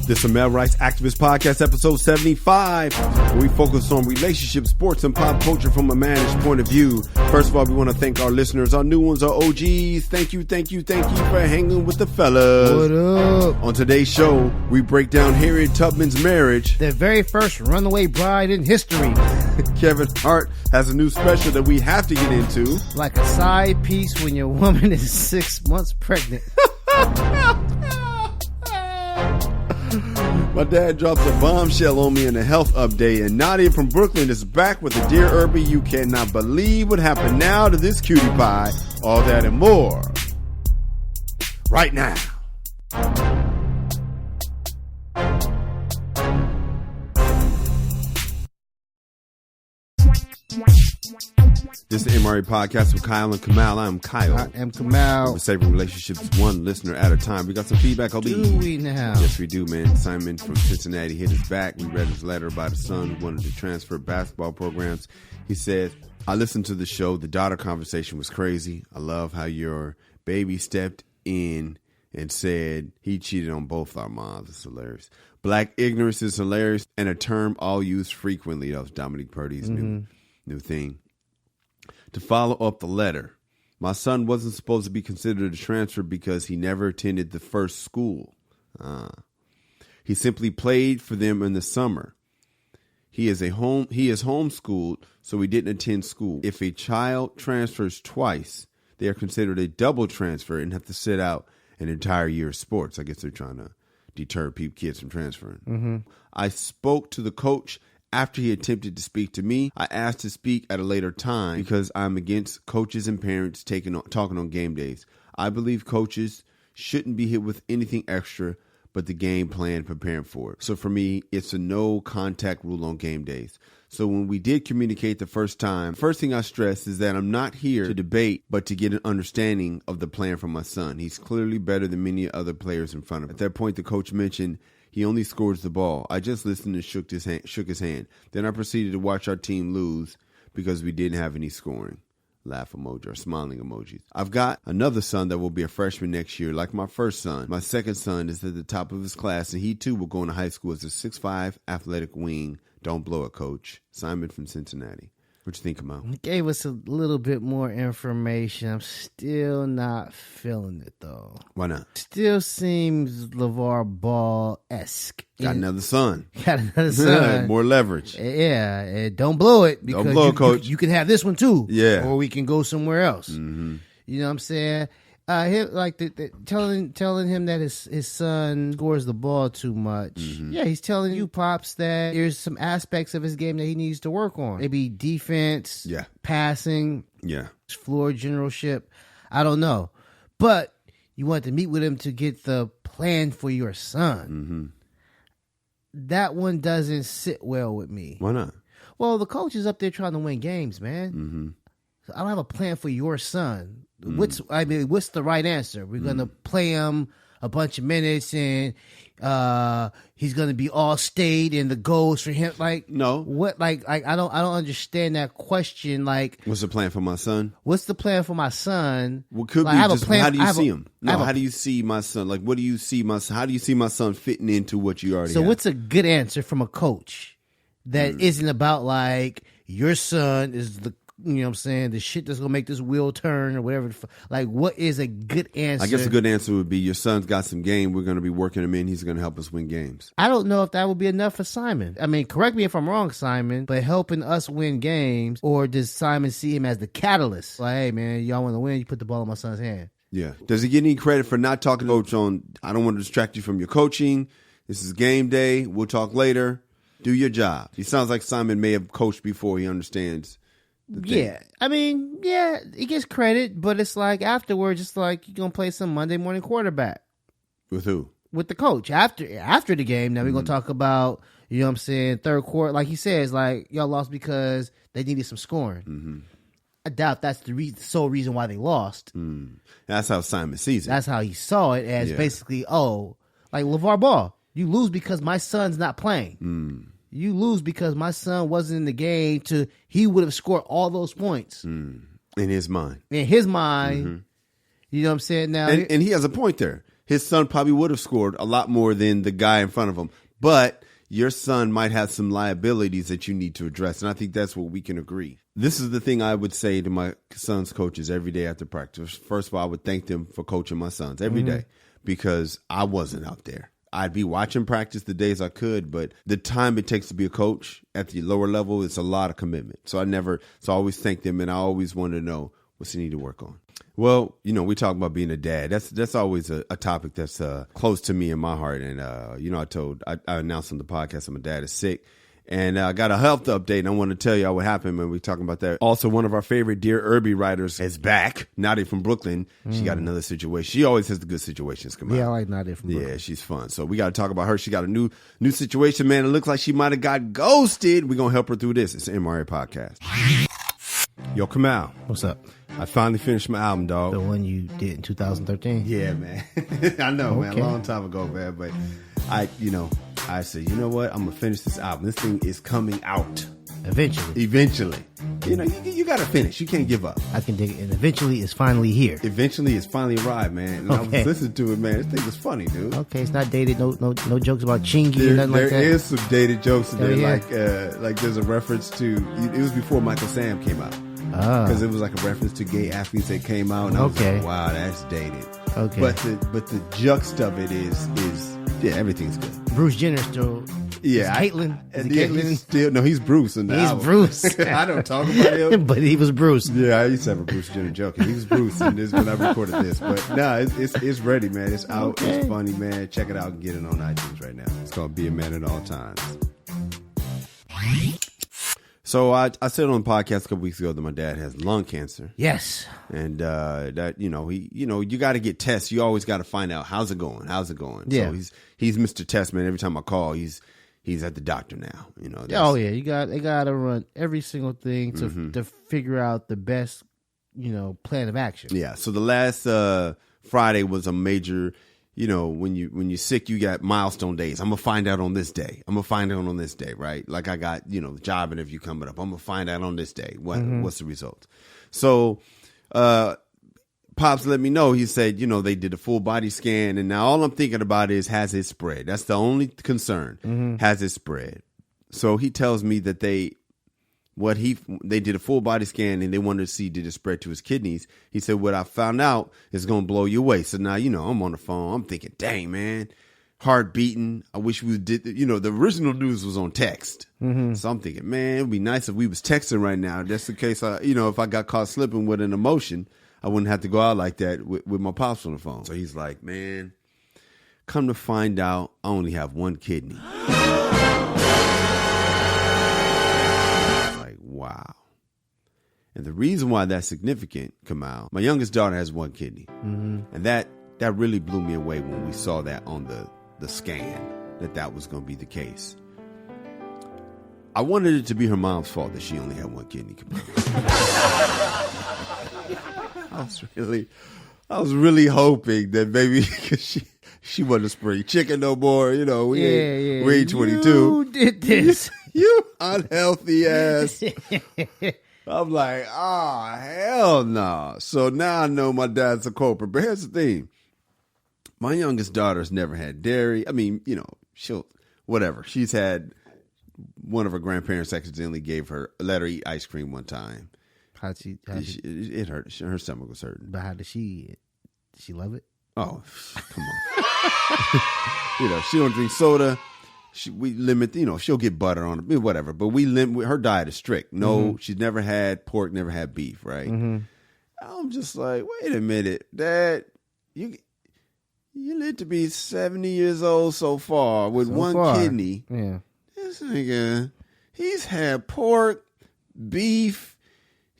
This is a Male Rights Activist Podcast, episode 75, where we focus on relationships, sports, and pop culture from a man's point of view. First of all, we want to thank our listeners, our new ones, our OGs. Thank you for hanging with the fellas. What up? On today's show, we break down Harriet Tubman's marriage. The very first runaway bride in history. Kevin Hart has a new special that we have to get into. Like a side piece when your woman is 6 months pregnant. My dad drops a bombshell on me in a health update, and Nadia from Brooklyn is back with a Dear Irby. You cannot believe what happened now to this cutie pie. All that and more right now. This is the MRE Podcast with Kyle and Kamal. I'm Kyle. I am Kamal. We're saving relationships one listener at a time. We got some feedback. Do we now? Yes, we do, man. Simon from Cincinnati hit us back. We read his letter about his son who wanted to transfer basketball programs. He said, I listened to the show. The daughter conversation was crazy. I love how your baby stepped in and said he cheated on both our moms. It's hilarious. Black ignorance is hilarious and a term all used frequently. That was Dominique Purdy's new thing. To follow up the letter, my son wasn't supposed to be considered a transfer because he never attended the first school. He simply played for them in the summer. He is homeschooled, so he didn't attend school. If a child transfers twice, they are considered a double transfer and have to sit out an entire year of sports. I guess they're trying to deter kids from transferring. I spoke to the coach after he attempted to speak to me. I asked to speak at a later time because I'm against coaches and parents talking on game days. I believe coaches shouldn't be hit with anything extra but the game plan preparing for it. So for me, it's a no contact rule on game days. So when we did communicate the first time, first thing I stressed is that I'm not here to debate, but to get an understanding of the plan for my son. He's clearly better than many other players in front of him. At that point, the coach mentioned he only scores the ball. I just listened and shook his hand. Then I proceeded to watch our team lose because we didn't have any scoring. Laugh emoji or smiling emojis. I've got another son that will be a freshman next year, like my first son. My second son is at the top of his class, and he too will go into high school as a 6'5" athletic wing. Don't blow it, coach. Simon from Cincinnati. What you think about? He gave us a little bit more information. I'm still not feeling it, though. Why not? Still seems LeVar Ball-esque. Got another son. Got another son. More leverage. Yeah. Don't blow it. Because don't blow it, coach. You can have this one, too. Yeah. Or we can go somewhere else. Mm-hmm. You know what I'm saying? Telling him that his son scores the ball too much. Mm-hmm. Yeah, he's telling you, Pops, that there's some aspects of his game that he needs to work on. Maybe defense, passing, floor generalship. I don't know. But you want to meet with him to get the plan for your son. Mm-hmm. That one doesn't sit well with me. Why not? Well, the coach is up there trying to win games, man. Mm-hmm. So I don't have a plan for your son. What's the right answer? We're gonna play him a bunch of minutes, and he's gonna be all state, and the goals for him. Like no, what? Like I don't understand that question. Like, what's the plan for my son? What's the plan for my son? Well, could like, be just how do you see him? No, how do you see my son? Like, what do you see my son? How do you see my son fitting into what you already? So, have? What's a good answer from a coach that isn't about like your son is the. You know what I'm saying? The shit that's going to make this wheel turn or whatever. Like, what is a good answer? I guess a good answer would be your son's got some game. We're going to be working him in. He's going to help us win games. I don't know if that would be enough for Simon. I mean, correct me if I'm wrong, Simon, but helping us win games, or does Simon see him as the catalyst? Like, hey, man, y'all want to win? You put the ball in my son's hand. Yeah. Does he get any credit for not talking to coach on, I don't want to distract you from your coaching. This is game day. We'll talk later. Do your job. He sounds like Simon may have coached before he understands. Yeah, I mean, he gets credit, but it's like afterwards, it's like you're gonna play some Monday morning quarterback with who? With the coach after the game. Now we're gonna talk about, you know what I'm saying, third quarter. Like he says, like y'all lost because they needed some scoring. Mm-hmm. I doubt that's the sole reason why they lost. That's how Simon sees it. That's how he saw it as basically, like LeVar Ball, you lose because my son's not playing. You lose because my son wasn't in the game he would have scored all those points. In his mind. In his mind. Mm-hmm. You know what I'm saying? Now, and he has a point there. his son probably would have scored a lot more than the guy in front of him. But your son might have some liabilities that you need to address. And I think that's what we can agree. This is the thing I would say to my son's coaches every day after practice. First of all, I would thank them for coaching my sons every day because I wasn't out there. I'd be watching practice the days I could, but the time it takes to be a coach at the lower level is a lot of commitment. So I always thank them, and I always want to know what's he need to work on. Well, we talk about being a dad. That's always a topic that's close to me in my heart. And, I announced on the podcast that my dad is sick. And I got a health update, and I want to tell you what happened when we're talking about that. Also, one of our favorite Dear Irby writers is back. Nadia from Brooklyn. She got another situation. She always has the good situations come out. Yeah, I like Nadia from Brooklyn. Yeah, she's fun. So we got to talk about her. She got a new situation, man. It looks like she might have got ghosted. We're going to help her through this. It's the MRA Podcast. Yo, Kamal. What's up? I finally finished my album, dog. The one you did in 2013? Yeah, man. I know, man. A long time ago, man. But I said, you know what? I'm going to finish this album. This thing is coming out. Eventually. You got to finish. You can't give up. I can dig it. And eventually it's finally here. Eventually it's finally arrived, man. And I was listening to it, man. This thing was funny, dude. Okay, it's not dated. No jokes about Chingy or nothing like that. There is some dated jokes in there. Like there's a reference to, it was before Michael Sam came out. Because it was like a reference to gay athletes that came out. And I was like, wow, that's dated. Okay. But the juxt of it is everything's good. Bruce Jenner still. Yeah, Caitlyn. He's Bruce. He's Bruce. I don't talk about him, but he was Bruce. Yeah, I used to have a Bruce Jenner joke. He was Bruce, and this when I recorded this. But no, it's ready, man. It's out. Okay. It's funny, man. Check it out and get it on iTunes right now. It's called "Be a Man at All Times." So I said on the podcast a couple weeks ago that my dad has lung cancer. Yes, and that you got to get tests. You always got to find out how's it going. Yeah. So he's Mr. Test Man. Every time I call, he's at the doctor now. They got to run every single thing to figure out the best plan of action. Yeah. So the last Friday was a major. When you're sick, you got milestone days. I'm gonna find out on this day. Right? Like I got the job interview coming up. I'm gonna find out on this day what's the result. So Pops let me know. He said they did a full body scan, and now all I'm thinking about is has it spread. That's the only concern. Has it spread? So he tells me that they did a full body scan and they wanted to see did it spread to his kidneys. He said, what I found out is going to blow you away. So now, I'm on the phone. I'm thinking, dang, man, heart beating. I wish we did, the original news was on text. So I'm thinking, man, it'd be nice if we was texting right now. Just in case if I got caught slipping with an emotion, I wouldn't have to go out like that with my pops on the phone. So he's like, man, come to find out, I only have one kidney. Wow. And the reason why that's significant, Kamal, my youngest daughter has one kidney. And that really blew me away when we saw that on the scan, that was going to be the case. I wanted it to be her mom's fault that she only had one kidney. I was really hoping that maybe because she wasn't a spring chicken no more. We ain't 22. You did this. You unhealthy ass. I'm like, oh, hell no. So now I know my dad's a culprit. But here's the thing. My youngest daughter's never had dairy. I mean, she'll, whatever. She's had, one of her grandparents accidentally let her eat ice cream one time. It hurt. Her stomach was hurting. But how did she love it? Oh, come on. She don't drink soda. We limit, she'll get butter on it, whatever. But we limit, her diet is strict. No, she's never had pork, never had beef, right? I'm just like, wait a minute, Dad, you live to be 70 years old so far with one kidney. Yeah. This nigga, he's had pork, beef,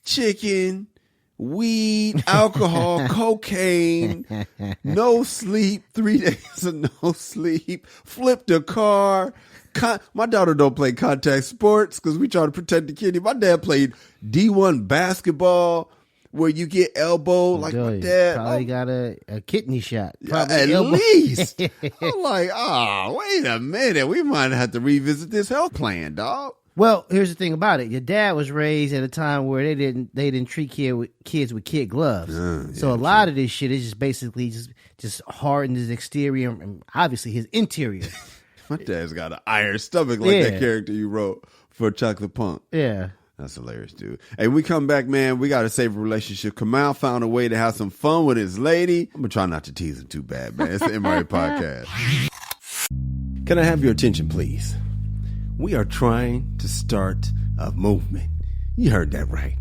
chicken, weed, alcohol, cocaine, no sleep, 3 days of no sleep, flipped a car. My daughter don't play contact sports because we try to protect the kidney. My dad played D1 basketball where you get elbowed like my dad. Probably got a kidney shot. At least. I'm like, wait a minute. We might have to revisit this health plan, dog. Well, here's the thing about it. Your dad was raised at a time where they didn't treat kids with kid gloves. So a lot of this shit is just basically just just hardened his exterior and obviously his interior. My dad's got an iron stomach like that character you wrote for Chocolate Punk. Yeah. That's hilarious, dude. Hey, we come back, man. We got to save a relationship. Kamal found a way to have some fun with his lady. I'm going to try not to tease him too bad, man. It's the MRA Podcast. Can I have your attention, please? We are trying to start a movement. You heard that right.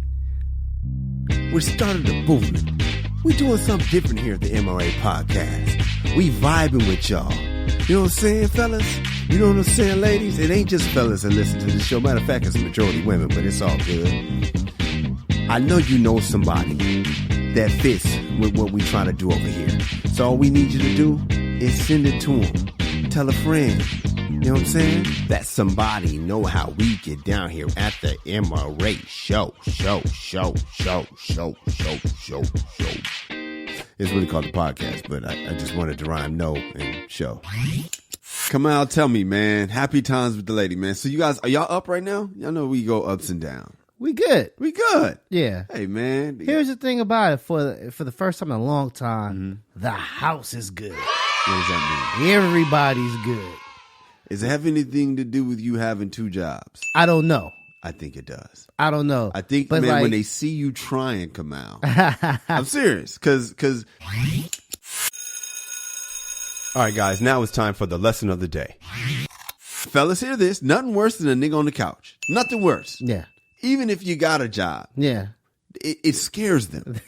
We're starting a movement. We're doing something different here at the MRA Podcast. We vibing with y'all. You know what I'm saying, fellas? You know what I'm saying, ladies? It ain't just fellas that listen to the show. Matter of fact, it's a majority women, but it's all good. I know you know somebody that fits with what we trying to do over here. So all we need you to do is send it to them. Tell a friend. You know what I'm saying? That somebody know how we get down here at the MRA show. It's really called the podcast, but I just wanted to rhyme no and show. Kamal, tell me, man. Happy times with the lady, man. So you guys, are y'all up right now? Y'all know we go ups and downs. We good. We good. Yeah. Hey, man. Here's the thing about it. For the first time in a long time, the house is good. What does that mean? Everybody's good. Does it have anything to do with you having 2 jobs? I don't know. I think it does. I don't know. I think, but man, when they see you trying, Kamal, I'm serious, because. All right, guys, now it's time for the lesson of the day. Fellas, hear this. Nothing worse than a nigga on the couch. Nothing worse. Yeah. Even if you got a job. Yeah. It scares them.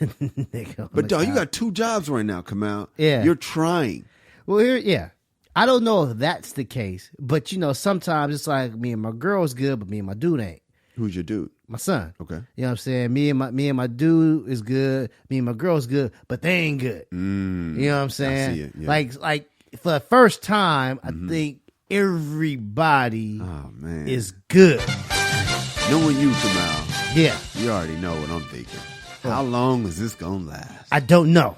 But, dog, you got 2 jobs right now, Kamal. Yeah. You're trying. Well, yeah. I don't know if that's the case, but, sometimes it's like me and my girl's good, but me and my dude ain't. Who's your dude? My son. Okay. You know what I'm saying? Me and my dude is good. Me and my girl's good, but they ain't good. You know what I'm saying? I see it. Yeah. Like for the first time, I think everybody is good. Knowing you, Kamal, yeah, you already know what I'm thinking. How long is this gonna last? I don't know.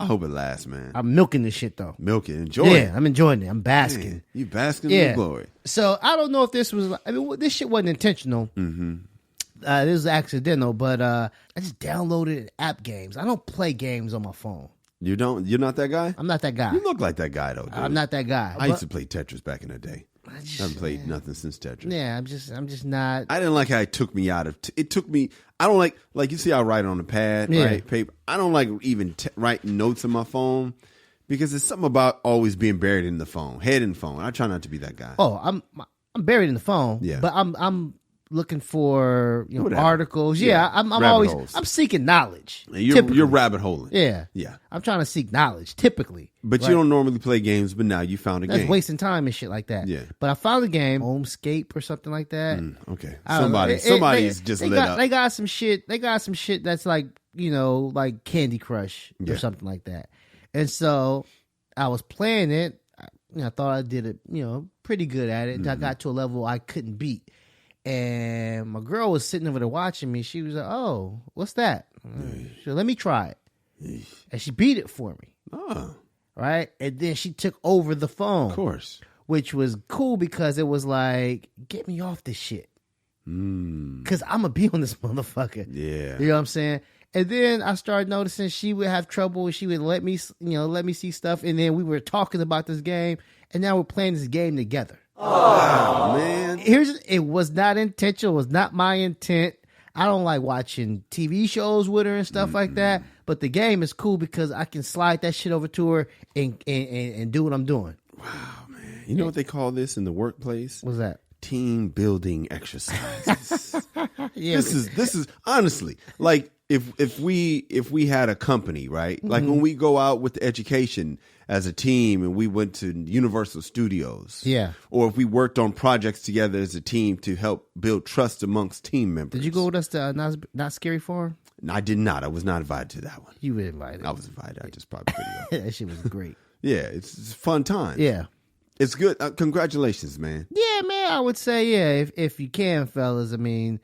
I hope it lasts, man. I'm milking this shit though. Milk it, enjoy it. Yeah, I'm enjoying it. I'm basking. Man, you basking in the glory. So I don't know if this was. I mean, this shit wasn't intentional. This was accidental, but I just downloaded app games. I don't play games on my phone. You don't? You're not that guy? I'm not that guy. You look like that guy though, dude. I'm not that guy. I used to play Tetris back in the day. I haven't played nothing since Tetris. Yeah, I'm just not. I didn't like how it took me out of. It took me. I don't like you see I write on a pad, right? Paper. I don't like even writing notes on my phone because there's something about always being buried in the phone, head in the phone. I try not to be that guy. Oh, I'm buried in the phone. Yeah, but I'm looking for articles. Yeah, I'm always holes. I'm seeking knowledge. You're rabbit holing. Yeah. I'm trying to seek knowledge typically. But you don't normally play games. But now you found a game. That's wasting time and shit like that. Yeah. But I found a game, Homescape or something like that. Okay. Somebody's just lit up. They got some shit. They got some shit that's like like Candy Crush or something like that. And so I was playing it. I thought I did it. Pretty good at it. I got to a level I couldn't beat. And my girl was sitting over there watching me. She was like, "Oh, what's that?" So let me try it. And she beat it for me. Oh. Right? And then she took over the phone. Of course. Which was cool because it was like, get me off this shit. Because I'm going to be on this motherfucker. Yeah. You know what I'm saying? And then I started noticing she would have trouble and she would let me see stuff. And then we were talking about this game. And now we're playing this game together. Oh, man. It was not intentional. It was not my intent. I don't like watching TV shows with her and stuff like that. But the game is cool because I can slide that shit over to her and do what I'm doing. Wow, man. You know what they call this in the workplace? What's that? Team building exercises. This is honestly like if we had a company, right? Like when we go out with the education as a team and we went to Universal Studios. Yeah. Or if we worked on projects together as a team to help build trust amongst team members. Did you go with us to Not Scary Farm? No, I did not. I was not invited to that one. You were invited. I was invited. I just probably couldn't go. That shit was great. Yeah, it's a fun time. Yeah. It's good. Congratulations, man. Yeah, man. I would say, yeah, if you can, fellas. I mean,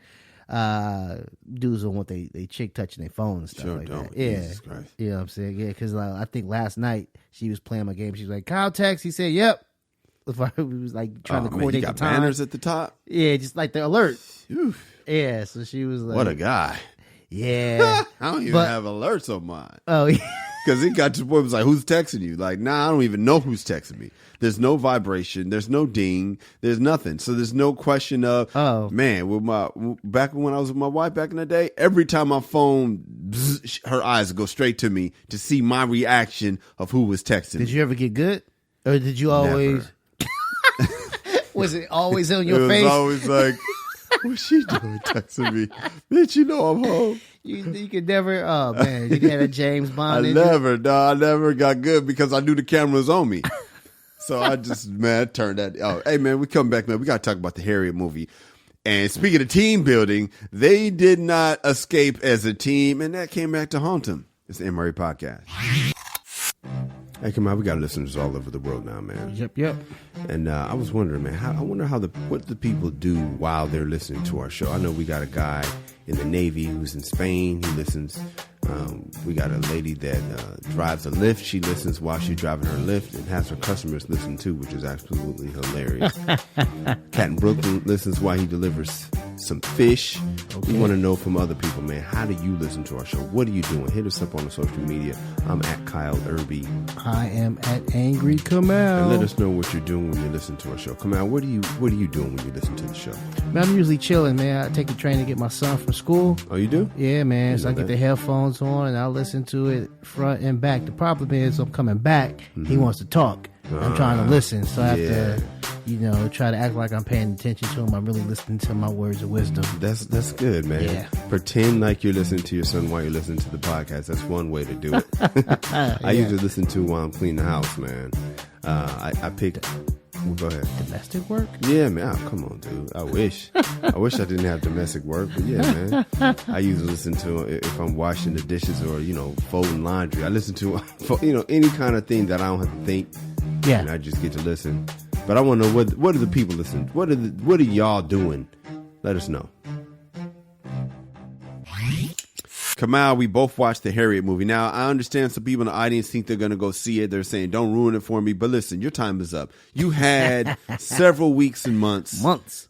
dudes don't want they chick touching their phone and stuff like that. Yeah. Jesus Christ. You know what I'm saying? Yeah, because I think last night she was playing my game. She was like, Kyle text. He said, yep. We was like trying to coordinate you got the time. banners at the top? Yeah, just like the alert. Oof. Yeah, so she was like, what a guy. Yeah. I don't even have alerts on mine. Oh, yeah. Because it got to the point, it was like, who's texting you? Like, nah, I don't even know who's texting me. There's no vibration. There's no ding. There's nothing. So there's no question of, man, back when I was with my wife back in the day, every time my phone, her eyes would go straight to me to see my reaction of who was texting me. Did you ever get good? Or did you always? Was it always on your face? It was always like, what's she doing texting me? Bitch, you know I'm home. You could never, oh man, you had a James Bond. I never got good because I knew the camera was on me. So I just, man, turned that. Oh, hey man, we come back, man. We got to talk about the Harriet movie. And speaking of team building, they did not escape as a team, and that came back to haunt them. It's the MRE Podcast. Hey, come on, we got listeners all over the world now, man. Yep. And I was wondering, man, I wonder what the people do while they're listening to our show. I know we got a guy in the Navy who's in Spain. He listens. We got a lady that drives a Lyft. She listens while she's driving her Lyft and has her customers listen too, which is absolutely hilarious. Cat in Brooklyn listens while he delivers some fish. Okay. We want to know from other people, man, how do you listen to our show? What are you doing? Hit us up on the social media. I'm at Kyle Irby. I am at Angry Kamal. And let us know what you're doing when you listen to our show. Kamal, what are you doing when you listen to the show? Man, I'm usually chilling, man. I take the train to get my son from school. Oh, you do? Yeah, man. So I get the headphones on and I listen to it front and back. The problem is I'm coming back. He wants to talk. I'm trying to listen. So I have to, try to act like I'm paying attention to him. I'm really listening to my words of wisdom. That's good, man. Yeah. Pretend like you're listening to your son while you're listening to the podcast. That's one way to do it. I usually listen to while I'm cleaning the house, man. I picked... Well, go ahead. Domestic work? Yeah, man. Oh, come on, dude. I wish I didn't have domestic work, but yeah, man. I usually listen to if I'm washing the dishes or folding laundry. I listen to any kind of thing that I don't have to think. Yeah, and I just get to listen. But I want to know what are the people listening? What are y'all doing? Let us know. Kamal, we both watched the Harriet movie. Now, I understand some people in the audience think they're going to go see it. They're saying, don't ruin it for me. But listen, your time is up. You had several weeks and months.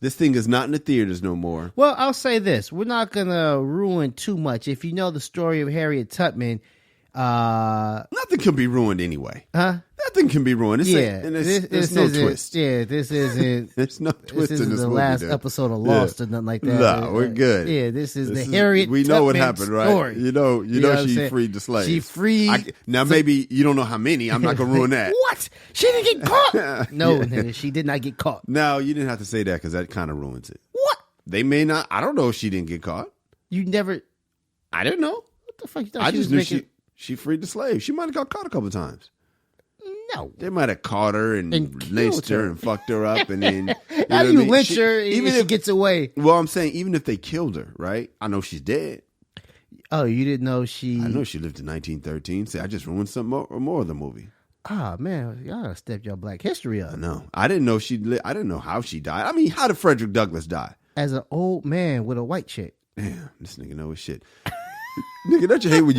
This thing is not in the theaters no more. Well, I'll say this. We're not going to ruin too much. If you know the story of Harriet Tubman, nothing can be ruined anyway. Huh? Nothing can be ruined. There's no twist. Yeah, this isn't. There's no twist this in this the movie. last episode of Lost or nothing like that. No, we're good. Yeah, this is the Harriet. We know Tubman what happened, right? Story. You know she freed the slaves. She freed. Now maybe you don't know how many. I'm not gonna ruin that. What? She didn't get caught. No, she did not get caught. No, you didn't have to say that because that kind of ruins it. What? They may not. I don't know if she didn't get caught. You never. I didn't know. What the fuck? You thought I just knew she freed the slaves. She might have got caught a couple of times. No. They might have caught her and lynched her and fucked her up. And then, how do you lynch her even if she gets away? Well, I'm saying even if they killed her, right? I know she's dead. Oh, you didn't know she... I know she lived in 1913. See, I just ruined some more of the movie. Ah, man, y'all stepped your black history up. I know. I didn't know I didn't know how she died. I mean, how did Frederick Douglass die? As an old man with a white chick. Damn, this nigga know his shit. Nigga, don't you hate when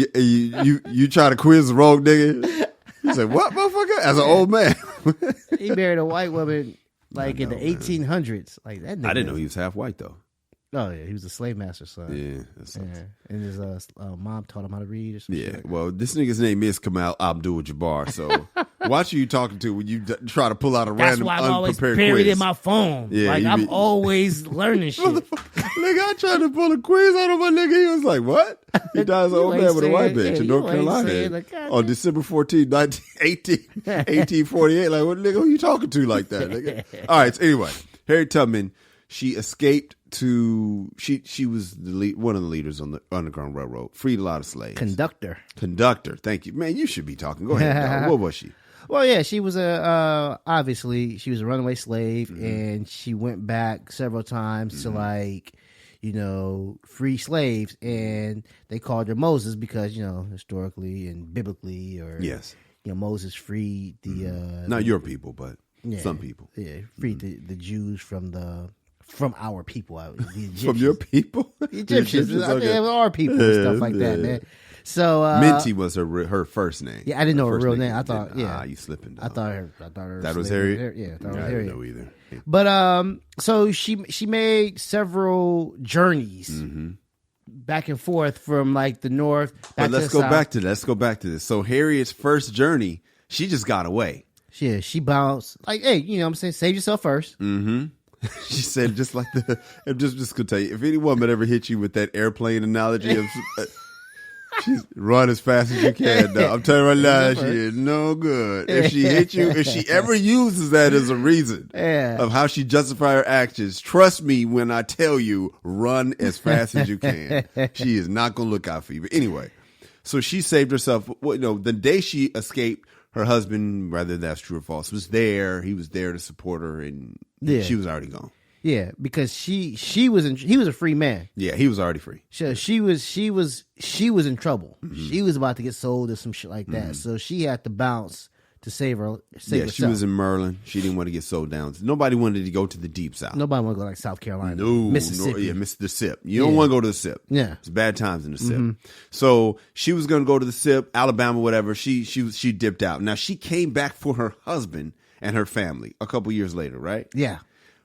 you try to quiz the wrong nigga? He said, what, motherfucker? As an old man. He married a white woman in the 1800s. Like that nigga. I didn't know he was half white, though. Oh, yeah. He was a slave master's son. Yeah. That sucks. Yeah. And his mom taught him how to read or something. Yeah. Well, this nigga's name is Kamal Abdul-Jabbar. So watch who you talking to when you try to pull out a random unprepared quiz. That's why I'm always buried in my phone. Yeah, I'm always learning shit. Nigga, I tried to pull a quiz out of my nigga. He was like, what? He died as an old man with a white bitch in North Carolina on December 14, 1848. Like, what nigga, who you talking to like that, nigga? All right, so anyway, Harriet Tubman, she escaped to, she was one of the leaders on the Underground Railroad, freed a lot of slaves. Conductor. Thank you. Man, you should be talking. Go ahead, dog. What was she? Well, yeah, she was obviously she was a runaway slave, and she went back several times to free slaves, and they called her Moses because historically and biblically, Moses freed the not your people, but some people, freed the Jews from our people, the Egyptians. From your people, the Egyptians, our people and stuff like that, man. So Minty was her first name. Yeah, I didn't know her real name. I thought, you slipping. Dog. I thought her. That was Harriet. Yeah, I thought it was Harriet. I didn't know either. But so she made several journeys back and forth from like the north. But let's go back to this. So Harriet's first journey, she just got away. Yeah, she bounced. Like, hey, you know what I'm saying? Save yourself first. Mm-hmm. She said just like I'm just gonna tell you, if any woman ever hit you with that airplane analogy of she's run as fast as you can. No, I'm telling you right now, she is no good. If she hit you, if she ever uses that as a reason of how she justify her actions, trust me when I tell you, run as fast as you can. She is not gonna look out for you. But anyway, so she saved herself. The day she escaped, her husband, whether that's true or false, was there. He was there to support her, and she was already gone. Yeah, because he was a free man. Yeah, he was already free. So she was in trouble. Mm-hmm. She was about to get sold or some shit like that. Mm-hmm. So she had to bounce to save herself. She was in Maryland. She didn't want to get sold down. Nobody wanted to go to the deep south. Nobody wanted to go like South Carolina, Mississippi. The SIP. You don't want to go to the SIP. Yeah, it's bad times in the SIP. So she was going to go to the SIP, Alabama, whatever. She dipped out. Now she came back for her husband and her family a couple years later, right? Yeah.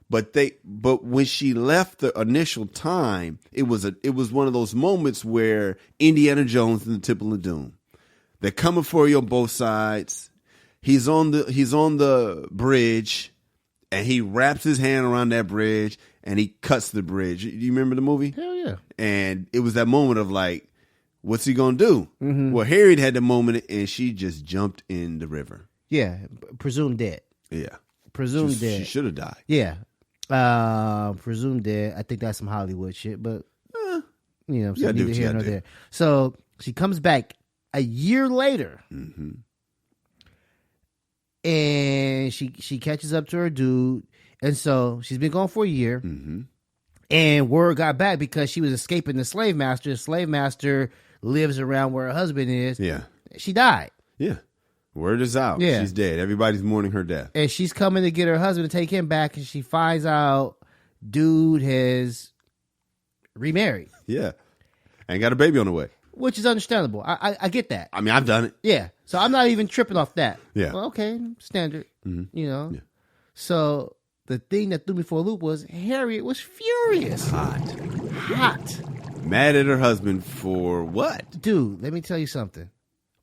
But when she left the initial time, it was one of those moments where Indiana Jones and the Temple of Doom. They're coming for you on both sides. He's on the bridge, and he wraps his hand around that bridge and he cuts the bridge. You remember the movie? Hell yeah. And it was that moment of like, what's he gonna do? Mm-hmm. Well, Harriet had the moment and she just jumped in the river. Yeah, presumed dead. Yeah. Presumed dead. She should have died. Yeah. Presumed dead. I think that's some Hollywood shit, but you know, so neither here nor there. So she comes back a year later, and she catches up to her dude, and so she's been gone for a year. And word got back because she was escaping the slave master. The slave master lives around where her husband is. Yeah, she died. Yeah. Word is out. Yeah. She's dead. Everybody's mourning her death. And she's coming to get her husband to take him back, and she finds out dude has remarried. Yeah. And got a baby on the way. Which is understandable. I get that. I mean, I've done it. Yeah. So I'm not even tripping off that. Yeah. Well, okay, standard. You know? Yeah. So the thing that threw me for a loop was Harriet was furious. Hot. Mad at her husband for what? Dude, let me tell you something.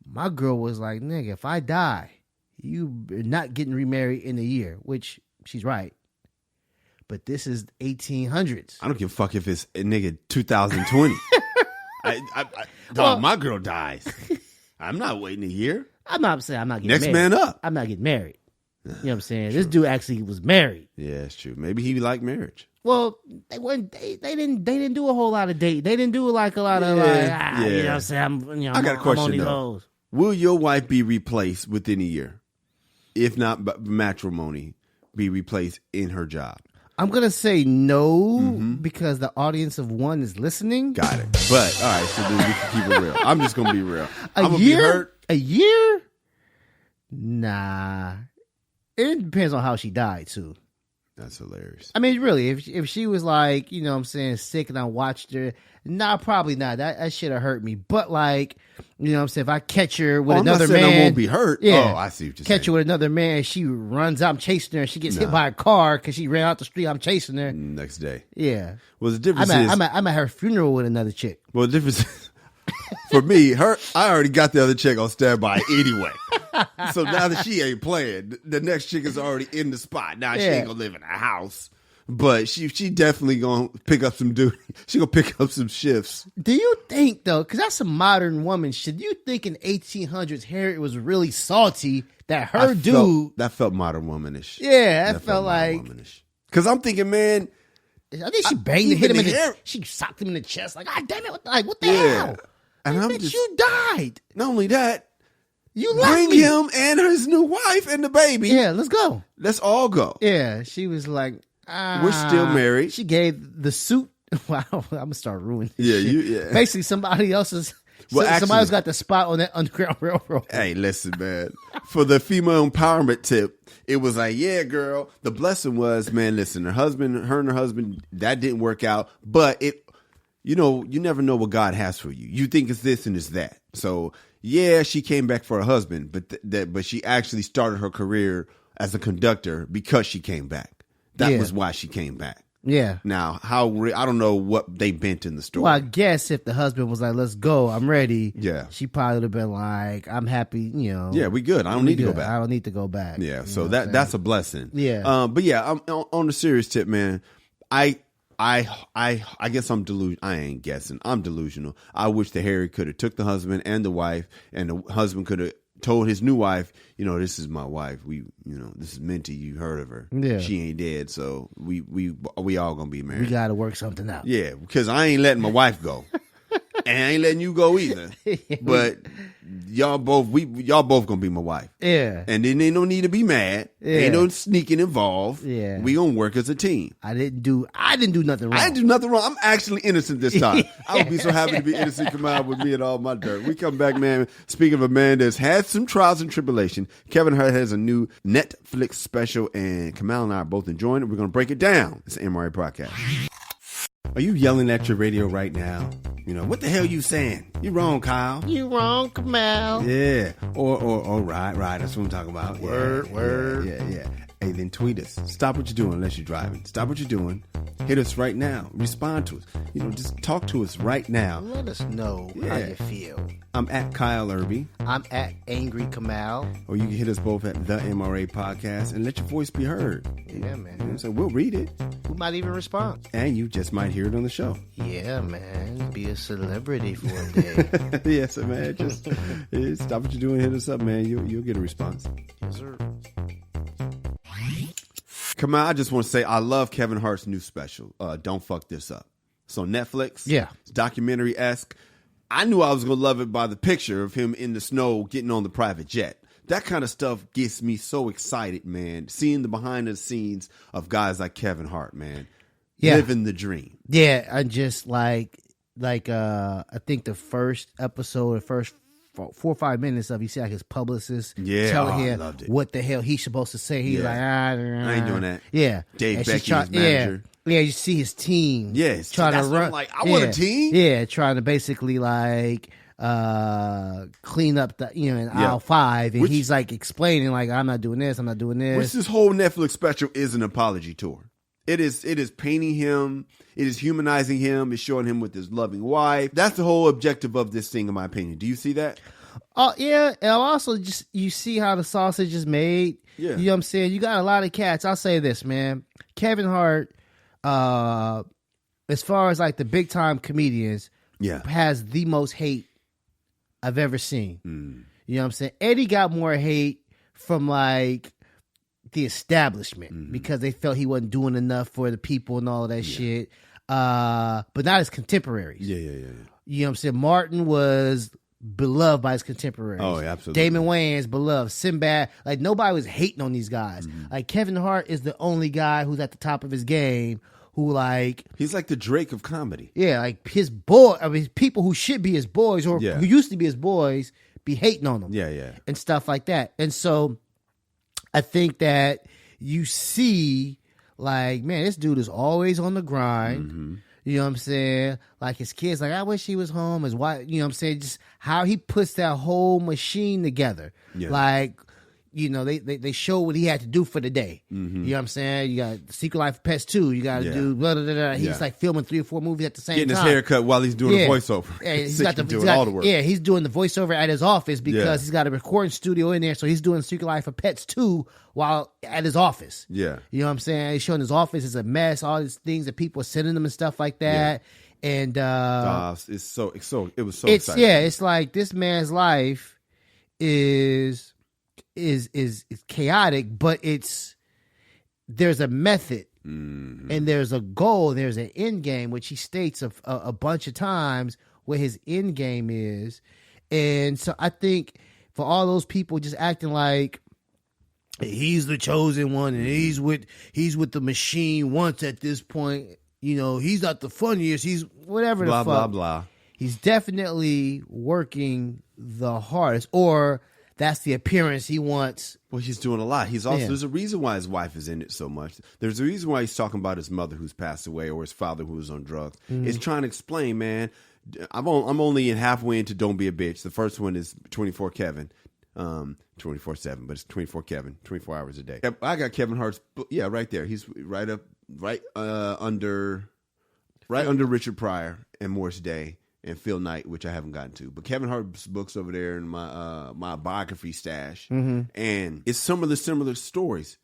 My girl was like, nigga, if I die, you are not getting remarried in a year, which she's right. But this is 1800s. I don't give a fuck if it's nigga 2020. My girl dies. I'm not waiting a year. I'm not saying I'm not getting married. Next man up. I'm not getting married. You know what I'm saying? This dude actually was married. Yeah, it's true. Maybe he liked marriage. Well, they didn't do a whole lot of dating. They didn't do like a lot of you know what I'm saying? I got a question though. Will your wife be replaced within a year? If not matrimony, be replaced in her job? I'm going to say no because the audience of one is listening. Got it. But, all right, so then we can keep it real. I'm just going to be real. I'm going to be hurt. A year? Nah. It depends on how she died, too. That's hilarious. I mean, really, if she was like, you know what I'm saying, sick and I watched her, nah, probably not. That should have hurt me. But like, you know what I'm saying, if I catch her with another man. I won't be hurt. Yeah, I see what you're saying. Catch her with another man, she runs out, I'm chasing her, and she gets hit by a car because she ran out the street, I'm chasing her. Next day. Yeah. Well, the difference is. I'm at her funeral with another chick. Well, the difference is, for me, I already got the other chick on standby anyway. So now that she ain't playing, the next chick is already in the spot. Now she ain't gonna live in a house, but she definitely gonna pick up some duty. She gonna pick up some shifts. Do you think though, because that's a modern woman, should you think in 1800s Harriet was really salty that her that felt modern womanish? Yeah, that felt like womanish. Because I'm thinking, man, I think she banged and hit him in the she socked him in the chest like, God damn it, what the hell? And I'm just, you died. Not only that. You left bring me. him and his new wife and the baby. Yeah, let's go. Let's all go. Yeah, she was like, we're still married. She gave the suit. Wow, I'm gonna start ruining. Yeah, Basically, somebody else's. Somebody else got the spot on that Underground Railroad. Hey, listen, man. For the female empowerment tip, it was like, yeah, girl. The blessing was, man. Listen, her and her husband, that didn't work out, but it. You know, you never know what God has for you. You think it's this and it's that. So, yeah, she came back for her husband, but she actually started her career as a conductor because she came back. That was why she came back. Yeah. Now, I don't know what they bent in the story. Well, I guess if the husband was like, let's go, I'm ready. Yeah. She probably would have been like, I'm happy, you know. Yeah, we good. I don't need to go back. I don't need to go back. Yeah, so that's a blessing. Yeah. But yeah, I'm on the serious tip, man. I guess I'm delusional. I ain't guessing. I'm delusional. I wish that Harry could have took the husband and the wife, and the husband could have told his new wife, you know, this is my wife. This is Minty. You heard of her. Yeah. She ain't dead, so we all gonna be married. We got to work something out. Yeah, because I ain't letting my wife go, and I ain't letting you go either. But y'all both gonna be my wife. Yeah. And then ain't no need to be mad. Yeah. Ain't no sneaking involved. Yeah. We gonna work as a team. I didn't do nothing wrong. I didn't do nothing wrong. I'm actually innocent this time. I would be so happy to be innocent. Come out with me and all my dirt. We come back, man. Speaking of a man that's had some trials and tribulation, Kevin Hart has a new Netflix special, and Kamal and I are both enjoying it. We're gonna break it down. It's an MRA podcast. Are you yelling at your radio right now? You know, what the hell you saying? You wrong, Kyle. You wrong, Kamal. Yeah. Or right. That's what I'm talking about. Word. Yeah. Hey, then tweet us. Stop what you're doing unless you're driving. Stop what you're doing. Hit us right now. Respond to us. You know, just talk to us right now. Let us know how you feel. I'm at Kyle Irby. I'm at Angry Kamal. Or you can hit us both at The MRA Podcast and let your voice be heard. Yeah, man. You know, so we'll read it. We might even respond. And you just might hear it on the show. Yeah, man. Be a celebrity for a day. Yes, man. Just stop what you're doing. Hit us up, man. You'll get a response. Yes, sir. Come on, I just want to say I love Kevin Hart's new special. Don't Fuck This Up. It's on Netflix. Yeah. It's documentary-esque. I knew I was going to love it by the picture of him in the snow getting on the private jet. That kind of stuff gets me so excited, man. Seeing the behind the scenes of guys like Kevin Hart, man. Yeah. Living the dream. Yeah, and just I think the first episode, the first 4 or 5 minutes of, you see like his publicist telling him what the hell he's supposed to say. He's like, I ain't doing that. Yeah. Dave Becky, his manager. Yeah, you see his team. Yes. Trying to run. Like, I want a team. Yeah, trying to basically like clean up the in aisle 5, and he's like explaining like, I'm not doing this, I'm not doing this. Which this whole Netflix special is an apology tour. It is painting him. It is humanizing him. It's showing him with his loving wife. That's the whole objective of this thing, in my opinion. Do you see that? Oh, yeah. And also, just you see how the sausage is made. Yeah. You know what I'm saying? You got a lot of cats. I'll say this, man. Kevin Hart, as far as like the big time comedians, has the most hate I've ever seen. You know what I'm saying? Eddie got more hate from like the establishment because they felt he wasn't doing enough for the people and all of that shit. But not his contemporaries. Yeah. You know what I'm saying? Martin was beloved by his contemporaries. Oh, yeah, absolutely. Damon Wayans, beloved. Sinbad. Like, nobody was hating on these guys. Like, Kevin Hart is the only guy who's at the top of his game who, like... He's like the Drake of comedy. Yeah, like, his people who should be his boys or who used to be his boys be hating on him. Yeah. And stuff like that. And so, I think that you see, like, man, this dude is always on the grind. You know what I'm saying? Like, his kids, like, I wish he was home. His wife, you know what I'm saying? Just how he puts that whole machine together. Yeah. Like, you know, they show what he had to do for the day. You know what I'm saying? You got Secret Life of Pets 2. You got to do blah, blah, blah, blah. He's like filming 3 or 4 movies at the same time. Getting his hair cut while he's doing the voiceover. Yeah, he's doing all the work. Yeah, he's doing the voiceover at his office because he's got a recording studio in there. So he's doing Secret Life of Pets 2 while at his office. Yeah. You know what I'm saying? He's showing his office is a mess, all these things that people are sending him and stuff like that. Yeah. And it was so exciting. Yeah, it's like this man's life is chaotic, but there's a method and there's a goal, there's an end game, which he states a bunch of times what his end game is. And so I think for all those people just acting like he's the chosen one and he's with the machine once at this point, you know, he's not the funniest, he's whatever blah, the fuck. blah, blah. He's definitely working the hardest, or that's the appearance he wants. Well, he's doing a lot. He's also there's a reason why his wife is in it so much. There's a reason why he's talking about his mother who's passed away or his father who was on drugs. It's trying to explain, man. I'm only halfway into Don't Be a Bitch. The first one is 24 Kevin. 24/7, but it's 24 Kevin, 24 hours a day. I got Kevin Hart's book. Yeah, right there. He's right under Richard Pryor and Morris Day and Phil Knight, which I haven't gotten to. But Kevin Hart's book's over there in my biography stash. And it's some of the similar stories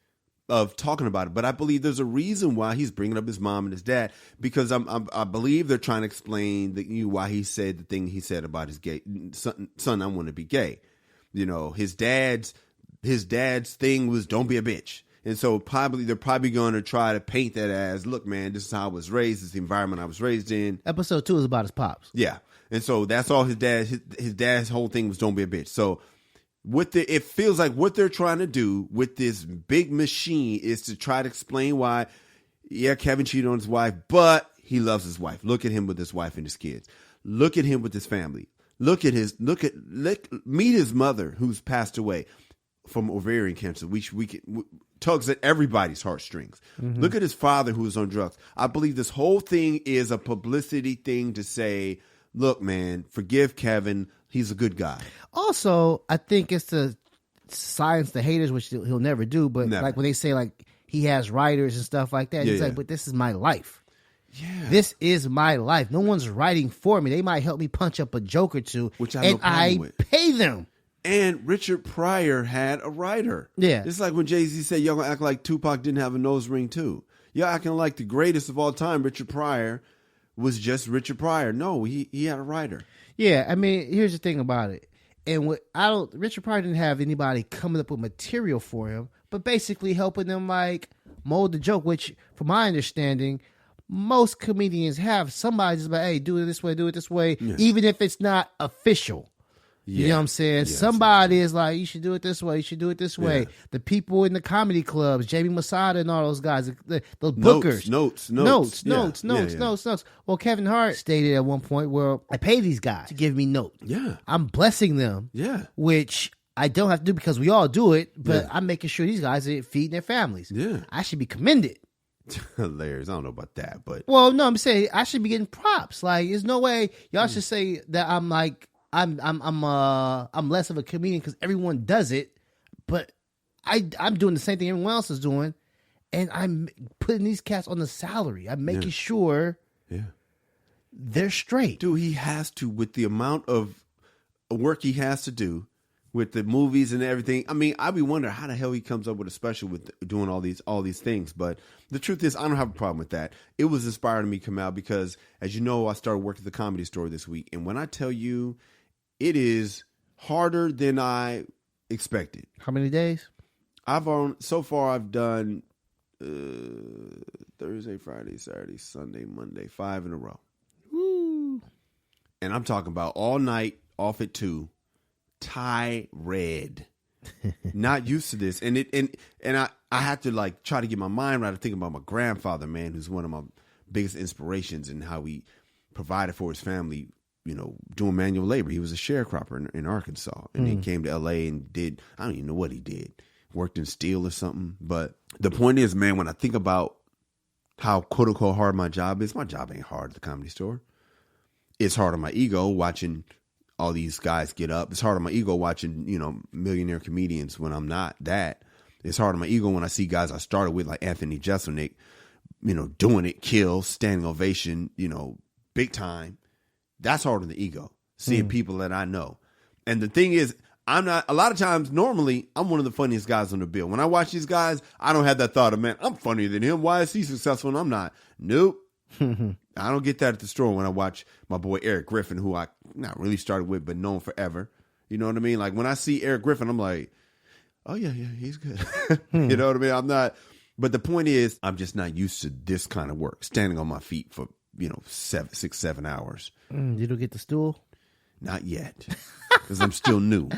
of talking about it. But I believe there's a reason why he's bringing up his mom and his dad, because I believe they're trying to explain why he said the thing he said about his gay son. I want to be gay. You know, his dad's thing was don't be a bitch. And so they're probably going to try to paint that as, look, man, this is how I was raised. This is the environment I was raised in. Episode 2 is about his pops. Yeah. And so that's all his dad's whole thing was don't be a bitch. So it feels like what they're trying to do with this big machine is to try to explain why, yeah, Kevin cheated on his wife, but he loves his wife. Look at him with his wife and his kids. Look at him with his family. Meet his mother who's passed away from ovarian cancer. We tugs at everybody's heartstrings. Look at his father who was on drugs. I believe this whole thing is a publicity thing to say, look, man, forgive Kevin. He's a good guy. Also, I think it's to silence the haters, which he'll never do. But like when they say like he has writers and stuff like that, he's like, but this is my life. Yeah. This is my life. No one's writing for me. They might help me punch up a joke or two, which I pay them. And Richard Pryor had a writer. Yeah. It's like when Jay-Z said, y'all gonna act like Tupac didn't have a nose ring too. Y'all acting like the greatest of all time, Richard Pryor, was just Richard Pryor. No, he had a writer. Yeah, I mean, here's the thing about it. And Richard Pryor didn't have anybody coming up with material for him, but basically helping them like mold the joke, which from my understanding, most comedians have somebody just like, hey, do it this way, even if it's not official. You know what I'm saying? Yeah, somebody is like, you should do it this way. You should do it this way. Yeah. The people in the comedy clubs, Jamie Masada and all those guys, those bookers. Notes. Well, Kevin Hart stated at one point, well, I pay these guys to give me notes. Yeah. I'm blessing them. Yeah. Which I don't have to do because we all do it, but I'm making sure these guys are feeding their families. Yeah. I should be commended. Hilarious. I don't know about that, but. Well, no, I'm saying I should be getting props. Like, there's no way y'all should say that I'm like, I'm less of a comedian because everyone does it, but I'm doing the same thing everyone else is doing, and I'm putting these cats on the salary. I'm making sure they're straight. Dude, he has to, with the amount of work he has to do with the movies and everything. I mean, I'd be wondering how the hell he comes up with a special with doing all these things. But the truth is, I don't have a problem with that. It was inspiring to me to come out because, as you know, I started working at the Comedy Store this week, and when I tell you, it is harder than I expected. How many days? I've done Thursday, Friday, Saturday, Sunday, Monday, 5 in a row. Woo. And I'm talking about all night, off at 2, tired. Not used to this. And I had to like try to get my mind right to think about my grandfather, man, who's one of my biggest inspirations and how he provided for his family, you know, doing manual labor. He was a sharecropper in Arkansas, and he came to L.A. and did, I don't even know what he did, worked in steel or something. But the point is, man, when I think about how quote unquote hard my job ain't hard at the Comedy Store. It's hard on my ego watching all these guys get up. It's hard on my ego watching, you know, millionaire comedians when I'm not that. It's hard on my ego when I see guys I started with like Anthony Jeselnik, you know, doing it, kill, standing ovation, you know, big time. That's hard on the ego, seeing people that I know. And the thing is, a lot of times, normally, I'm one of the funniest guys on the bill. When I watch these guys, I don't have that thought of, man, I'm funnier than him. Why is he successful and I'm not? Nope. I don't get that at the store when I watch my boy Eric Griffin, who I not really started with, but known forever. You know what I mean? Like when I see Eric Griffin, I'm like, oh yeah, he's good. You know what I mean? I'm not, but the point is, I'm just not used to this kind of work, standing on my feet for, you know, 6, 7 hours. You don't get the stool? Not yet, because I'm still new.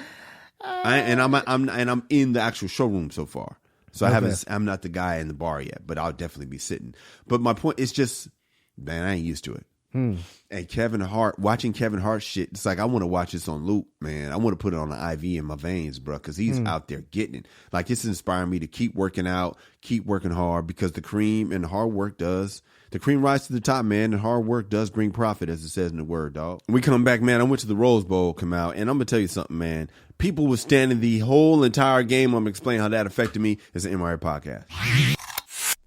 I'm in the actual showroom so far. So I'm not the guy in the bar yet, but I'll definitely be sitting. But my point is just, man, I ain't used to it. And Kevin Hart, watching Kevin Hart shit, it's like I want to watch this on loop, man. I want to put it on an IV in my veins, bro, because he's out there getting it. Like, it's inspiring me to keep working out, keep working hard, because the cream and the hard work does. The cream rise to the top, man, and hard work does bring profit, as it says in the word, dog. When we come back, man, I went to the Rose Bowl, come out, and I'm going to tell you something, man. People were standing the whole entire game. I'm going to explain how that affected me. It's an MRA podcast.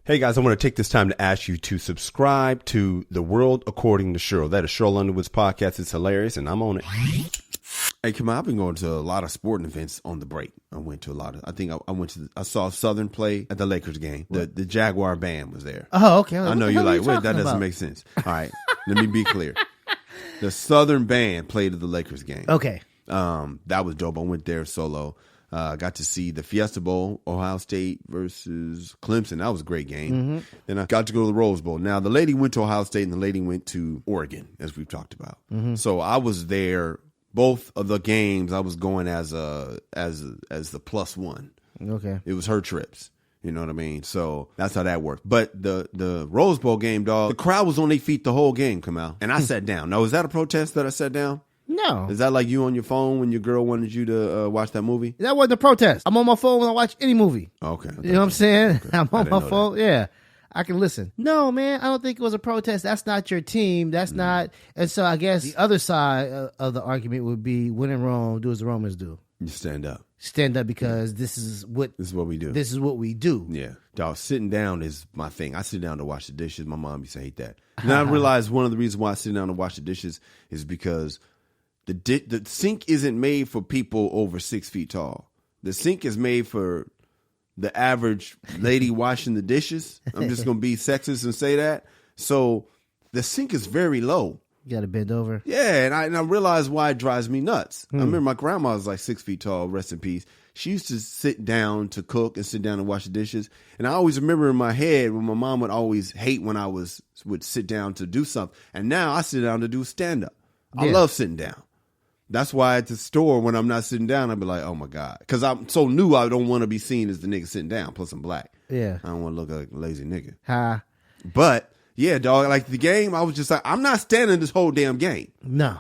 Hey guys, I want to take this time to ask you to subscribe to The World According to Cheryl. That is Cheryl Underwood's podcast. It's hilarious, and I'm on it. Hey, come on, I've been going to a lot of sporting events on the break. I went to a lot of, I saw Southern play at the Lakers game. The Jaguar band was there. Oh, okay. I know you're like, wait, that doesn't make sense. All right, let me be clear. The Southern band played at the Lakers game. Okay. That was dope. I went there solo. Got to see the Fiesta Bowl, Ohio State versus Clemson. That was a great game. Then I got to go to the Rose Bowl. Now, the lady went to Ohio State and the lady went to Oregon, as we've talked about. So I was there, both of the games. I was going as the plus one. Okay. It was her trips. You know what I mean? So that's how that worked. But the Rose Bowl game, dog, the crowd was on their feet the whole game, come out. And I sat down. Now, is that a protest that I sat down? No. Is that like you on your phone when your girl wanted you to watch that movie? That wasn't a protest. I'm on my phone when I watch any movie. Okay. You know what I'm saying? Okay. I'm on my phone. That. Yeah. I can listen. No, man, I don't think it was a protest. That's not your team. That's not. And so I guess the other side of the argument would be, when in Rome, do as the Romans do. You stand up. Stand up, because this is what we do. This is what we do. Yeah. Dog, sitting down is my thing. I sit down to wash the dishes. My mom used to hate that. And I realized one of the reasons why I sit down to wash the dishes is because the sink isn't made for people over 6 feet tall. The sink is made for the average lady washing the dishes. I'm just going to be sexist and say that. So the sink is very low. You got to bend over. Yeah, and I realized why it drives me nuts. I remember my grandma was like 6 feet tall, rest in peace. She used to sit down to cook and sit down and wash the dishes. And I always remember in my head when my mom would always hate when I would sit down to do something. And now I sit down to do stand-up. I love sitting down. That's why at the store, when I'm not sitting down, I'll be like, oh, my God. Because I'm so new, I don't want to be seen as the nigga sitting down. Plus, I'm black. Yeah. I don't want to look like a lazy nigga. Ha. But, yeah, dog, like the game, I was just like, I'm not standing this whole damn game. No.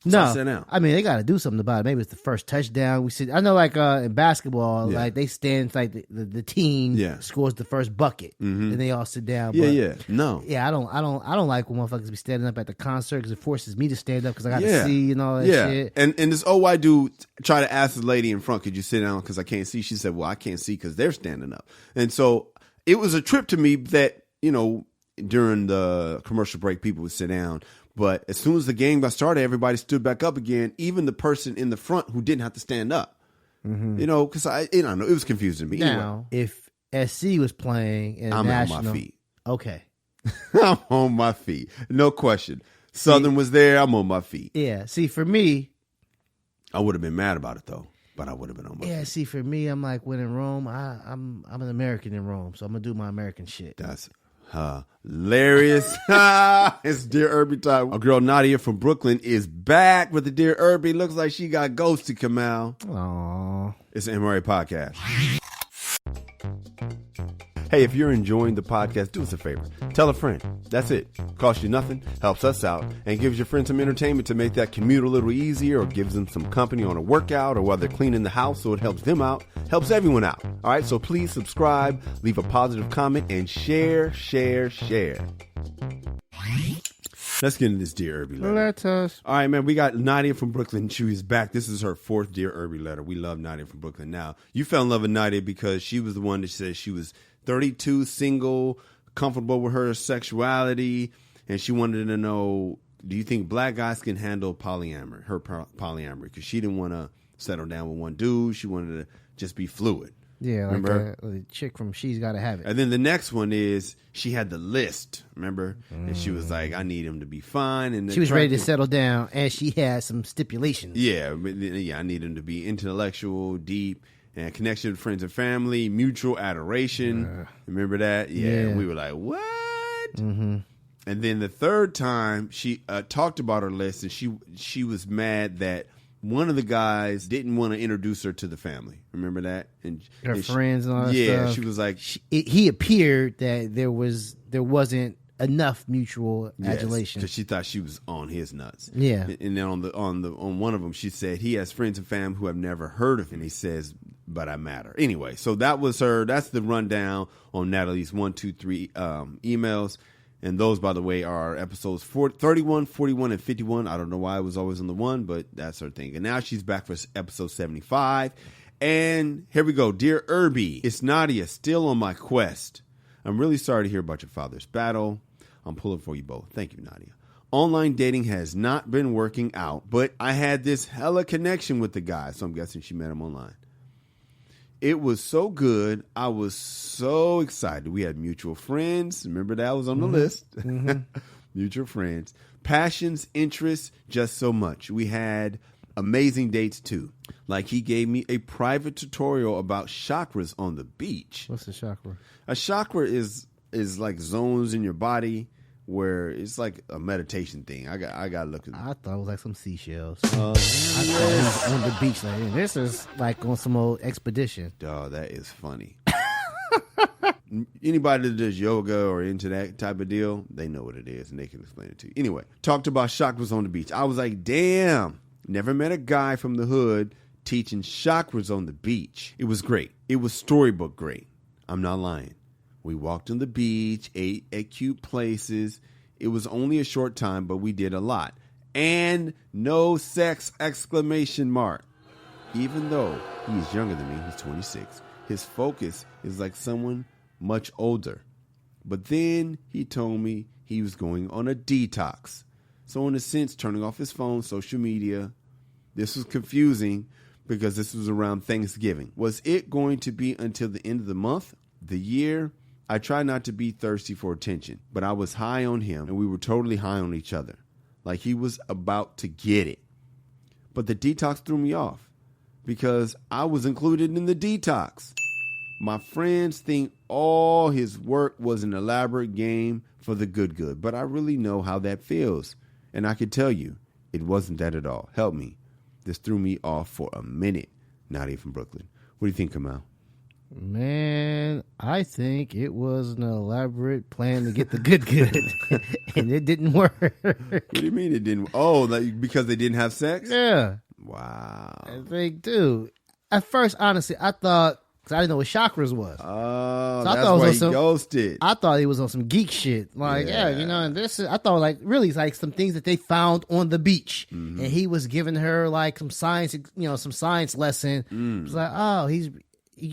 So I sat down. I mean, they got to do something about it. Maybe it's the first touchdown. We see. I know, like in basketball, like they stand, like the team scores the first bucket, and they all sit down. Yeah, but, yeah. No. Yeah, I don't like when motherfuckers be standing up at the concert, because it forces me to stand up because I got to see and all that shit. And this old white dude tried to ask the lady in front, could you sit down because I can't see? She said, well, I can't see because they're standing up. And so it was a trip to me that, you know, during the commercial break, people would sit down. But as soon as the game got started, everybody stood back up again, even the person in the front who didn't have to stand up. You know, because I don't know, it was confusing to me. Now, anyway. if SC was playing in I'm national, on my feet. Okay. I'm on my feet. No question. Southern was there. I'm on my feet. Yeah. See, for me, I would have been mad about it, though. But I would have been on my feet. Yeah, see, for me, I'm like, when in Rome, I'm an American in Rome, so I'm going to do my American shit. That's hilarious. It's Dear Irby time. Our girl Nadia from Brooklyn is back with the Dear Irby. Looks like she got ghosted, Kamal. Aww. It's an MRA podcast. Hey, if you're enjoying the podcast, do us a favor. Tell a friend. That's it. Costs you nothing, helps us out, and gives your friends some entertainment to make that commute a little easier, or gives them some company on a workout, or while they're cleaning the house, so it helps them out. Helps everyone out. All right, so please subscribe, leave a positive comment, and share. Let's get into this Dear Irby letter. Let us. All right, man, we got Nadia from Brooklyn. She is back. This is her 4th Dear Irby letter. We love Nadia from Brooklyn. Now, you fell in love with Nadia because she was the one that said she was 32, single, comfortable with her sexuality, and she wanted to know, do you think black guys can handle polyamory, her polyamory? Because she didn't want to settle down with one dude. She wanted to just be fluid. Yeah, remember? Like a chick from She's Gotta Have It. And then the next one is she had the list, remember? And she was like, I need him to be fine. And she was ready to settle down, and she had some stipulations. Yeah, I need him to be intellectual, deep, and connection with friends and family, mutual adoration. Remember that? Yeah. We were like, what? And then the third time, she talked about her list, and she was mad that one of the guys didn't want to introduce her to the family. Remember that? And her friends and all that stuff. Yeah, she was like... He appeared that there wasn't enough mutual adulation. Because she thought she was on his nuts. Yeah. And then on one of them, she said he has friends and family who have never heard of him. He says, but I matter. Anyway, so that was her. That's the rundown on Natalie's 1, 2, 3 emails. And those, by the way, are episodes 31, 41, and 51. I don't know why it was always on the one, but that's her thing. And now she's back for episode 75. And here we go. Dear Irby, it's Nadia, still on my quest. I'm really sorry to hear about your father's battle. I'm pulling for you both. Thank you, Nadia. Online dating has not been working out, but I had this hella connection with the guy, so I'm guessing she met him online. It was so good. I was so excited. We had mutual friends. Remember that was on the list. Mutual friends. Passions, interests, just so much. We had amazing dates too. Like he gave me a private tutorial about chakras on the beach. What's a chakra? A chakra is like zones in your body where it's like a meditation thing. I got to look at it. I thought it was like some seashells. I thought he was on the beach. Like, this is like on some old expedition. Dog, that is funny. Anybody that does yoga or into that type of deal, they know what it is and they can explain it to you. Anyway, talked about chakras on the beach. I was like, damn, never met a guy from the hood teaching chakras on the beach. It was great. It was storybook great. I'm not lying. We walked on the beach, ate at cute places. It was only a short time, but we did a lot. And no sex, exclamation mark. Even though he is younger than me, he's 26, his focus is like someone much older. But then he told me he was going on a detox. So in a sense, turning off his phone, social media. This was confusing because this was around Thanksgiving. Was it going to be until the end of the month, the year? I try not to be thirsty for attention, but I was high on him and we were totally high on each other. Like he was about to get it. But the detox threw me off because I was included in the detox. My friends think all his work was an elaborate game for the good, but I really know how that feels. And I can tell you, it wasn't that at all. Help me. This threw me off for a minute. Nadia from Brooklyn. What do you think, Kamal? Man, I think it was an elaborate plan to get the good, and it didn't work. What do you mean it didn't? Oh, like because they didn't have sex? Yeah. Wow. I think, dude. At first, honestly, I thought, because I didn't know what chakras was. Oh, so that's why he ghosted. I thought he was on some geek shit. Like, and this is, I thought like really like some things that they found on the beach. And he was giving her like some science, some science lesson. It was like, oh, he's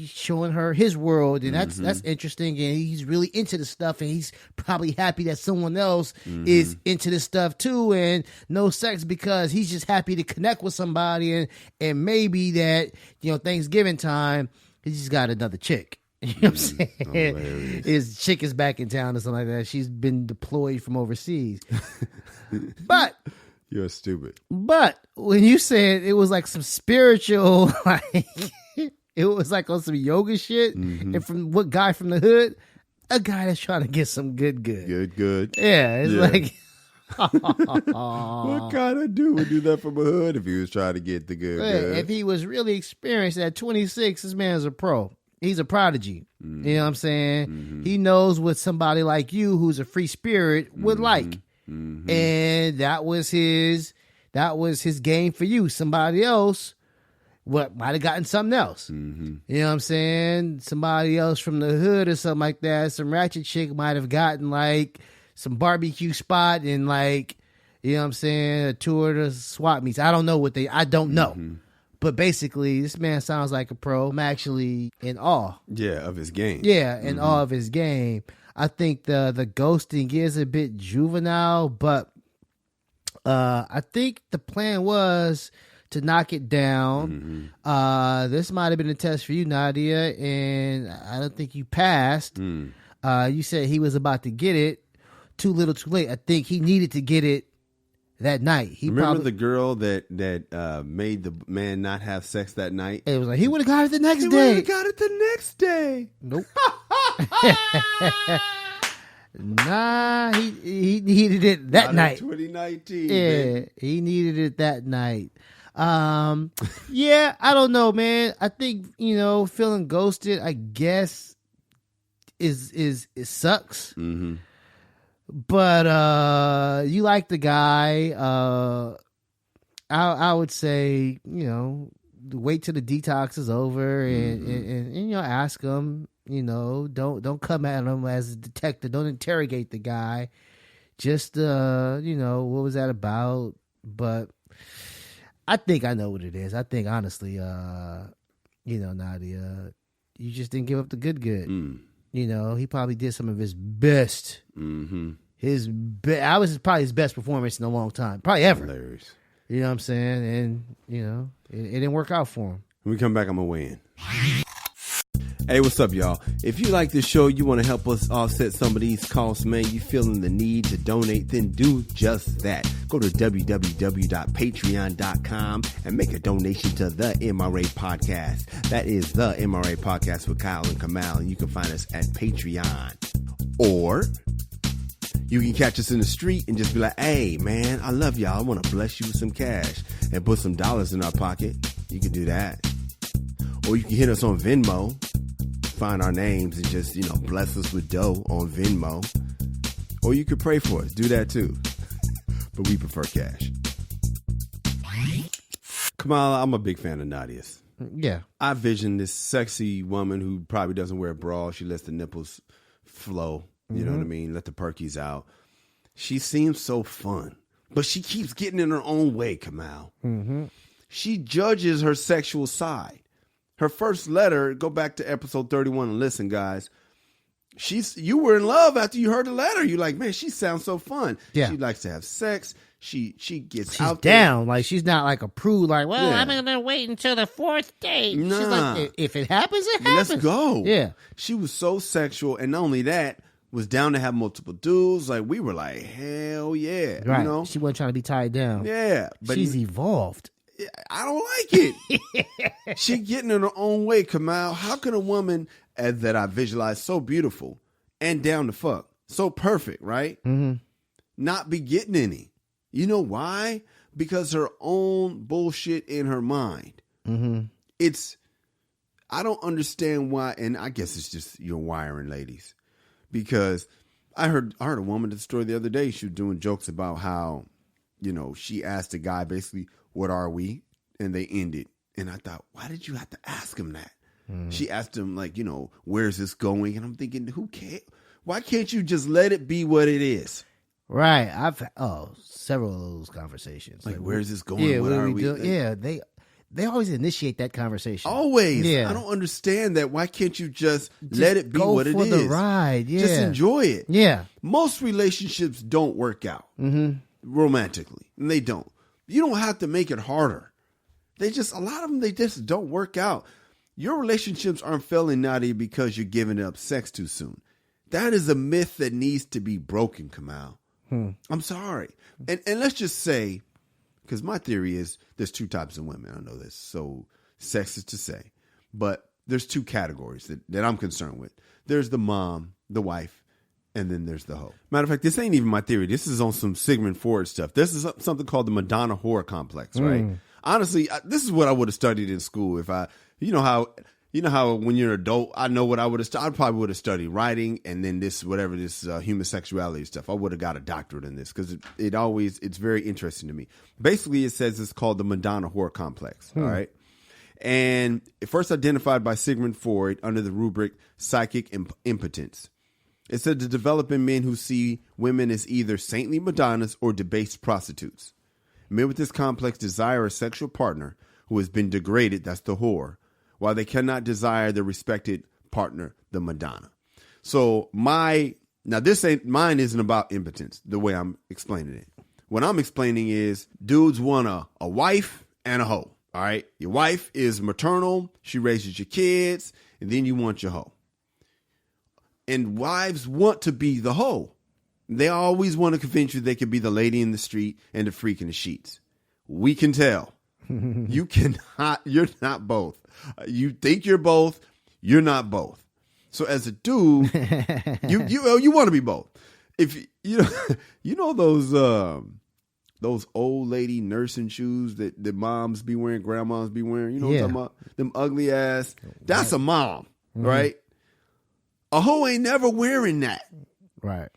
showing her his world, and that's interesting, and he's really into the stuff, and he's probably happy that someone else is into this stuff too, and no sex because he's just happy to connect with somebody, and maybe that Thanksgiving time he's just got another chick. You know what I'm saying? His chick is back in town or something like that. She's been deployed from overseas. But you're stupid. But when you said it was like some spiritual like it was like on some yoga shit, and from what guy from the hood? A guy that's trying to get some good. Good. Yeah, it's like... What kind of dude would do that from a hood if he was trying to get the good? If he was really experienced at 26, this man's a pro. He's a prodigy. You know what I'm saying? He knows what somebody like you, who's a free spirit, would like. And that was his game for you. Somebody else might have gotten something else. You know what I'm saying? Somebody else from the hood or something like that. Some ratchet chick might have gotten like some barbecue spot and like, you know what I'm saying, a tour to swap meets. I don't know. But basically, this man sounds like a pro. I'm actually in awe. Yeah, of his game. Yeah, in awe of his game. I think the ghosting is a bit juvenile, but I think the plan was to knock it down. This might have been a test for you, Nadia, and I don't think you passed. You said he was about to get it. Too little, too late. I think he needed to get it that night. Remember the girl that made the man not have sex that night? It was like he would have got it the next day. He would have got it the next day. Nope. Nah, he needed it that night. 2019. Yeah, baby. He needed it that night. Yeah, I don't know, man. I think feeling ghosted, I guess, is it sucks. But you like the guy. I would say, wait till the detox is over and ask him, don't come at him as a detective. Don't interrogate the guy. Just, what was that about? But I think I know what it is. I think, honestly, Nadia, you just didn't give up the good. He probably did some of his best. Mm-hmm. I was probably his best performance in a long time. Probably ever. Hilarious. You know what I'm saying? And, it didn't work out for him. When we come back, I'm going to weigh in. Hey, what's up, y'all? If you like this show, you want to help us offset some of these costs, man, you feeling the need to donate, then do just that. Go to www.patreon.com and make a donation to the MRA Podcast. That is the MRA Podcast with Kyle and Kamal, and you can find us at Patreon. Or you can catch us in the street and just be like, hey, man, I love y'all. I want to bless you with some cash and put some dollars in our pocket. You can do that. Or you can hit us on Venmo. Find our names and just, bless us with dough on Venmo. Or you could pray for us. Do that too. But we prefer cash. Kamala, I'm a big fan of Nadia's. Yeah. I vision this sexy woman who probably doesn't wear a bra. She lets the nipples flow. You know what I mean? Let the perkies out. She seems so fun. But she keeps getting in her own way, Kamal. Mm-hmm. She judges her sexual side. Her first letter, go back to episode 31 and listen, guys. You were in love after you heard the letter. You're like, man, she sounds so fun. Yeah. She likes to have sex. She gets out down. Like, she's not like a prude, like, well, I'm going to wait until the fourth date. Nah. She's like, if it happens, it happens. Let's go. Yeah. She was so sexual. And not only that, was down to have multiple dudes. Like, we were like, hell yeah. Right. She wasn't trying to be tied down. Yeah. But she's evolved. I don't like it. She getting in her own way, Kamal. How can a woman that I visualize so beautiful and down to fuck, so perfect, right? Mm-hmm. Not be getting any? You know why? Because her own bullshit in her mind. Mm-hmm. I don't understand why, and I guess it's just your wiring, ladies. Because I heard a woman at the store the other day. She was doing jokes about how, she asked a guy basically, what are we? And they ended. And I thought, why did you have to ask him that? Mm. She asked him, like, where's this going? And I'm thinking, who cares? Why can't you just let it be what it is? Right. I've several of those conversations. Like where's this going? Yeah, what are we? Like, yeah, they always initiate that conversation. Always. Yeah. I don't understand that. Why can't you just let it be what it is? Go for the ride. Yeah. Just enjoy it. Yeah. Most relationships don't work out romantically. And they don't. You don't have to make it harder. A lot of them, they just don't work out. Your relationships aren't failing, Nadia, because you're giving up sex too soon. That is a myth that needs to be broken, Kamal. I'm sorry. And let's just say, because my theory is there's two types of women. I know this so sexist to say, but there's two categories that I'm concerned with. There's the mom, the wife, and then there's the hoe. Matter of fact, this ain't even my theory. This is on some Sigmund Freud stuff. This is something called the Madonna whore complex, right? Honestly, this is what I would have studied in school if I, how when you're an adult, I know what I would have. I probably would have studied writing and then this human sexuality stuff. I would have got a doctorate in this because it's very interesting to me. Basically, it says it's called the Madonna whore complex. All right. And first identified by Sigmund Freud under the rubric psychic impotence. It said to develop in men who see women as either saintly Madonnas or debased prostitutes. Men with this complex desire a sexual partner who has been degraded, that's the whore, while they cannot desire their respected partner, the Madonna. So mine isn't about impotence, the way I'm explaining it. What I'm explaining is dudes want a wife and a hoe. All right. Your wife is maternal. She raises your kids. And then you want your hoe. And wives want to be the hoe. They always want to convince you they can be the lady in the street and the freak in the sheets. We can tell. You're not both. You think you're both. You're not both. So as a dude, you want to be both. If you know those old lady nursing shoes that moms be wearing, grandmas be wearing. You know what I'm talking about? Them ugly ass. That's a mom, right? A hoe ain't never wearing that. Right.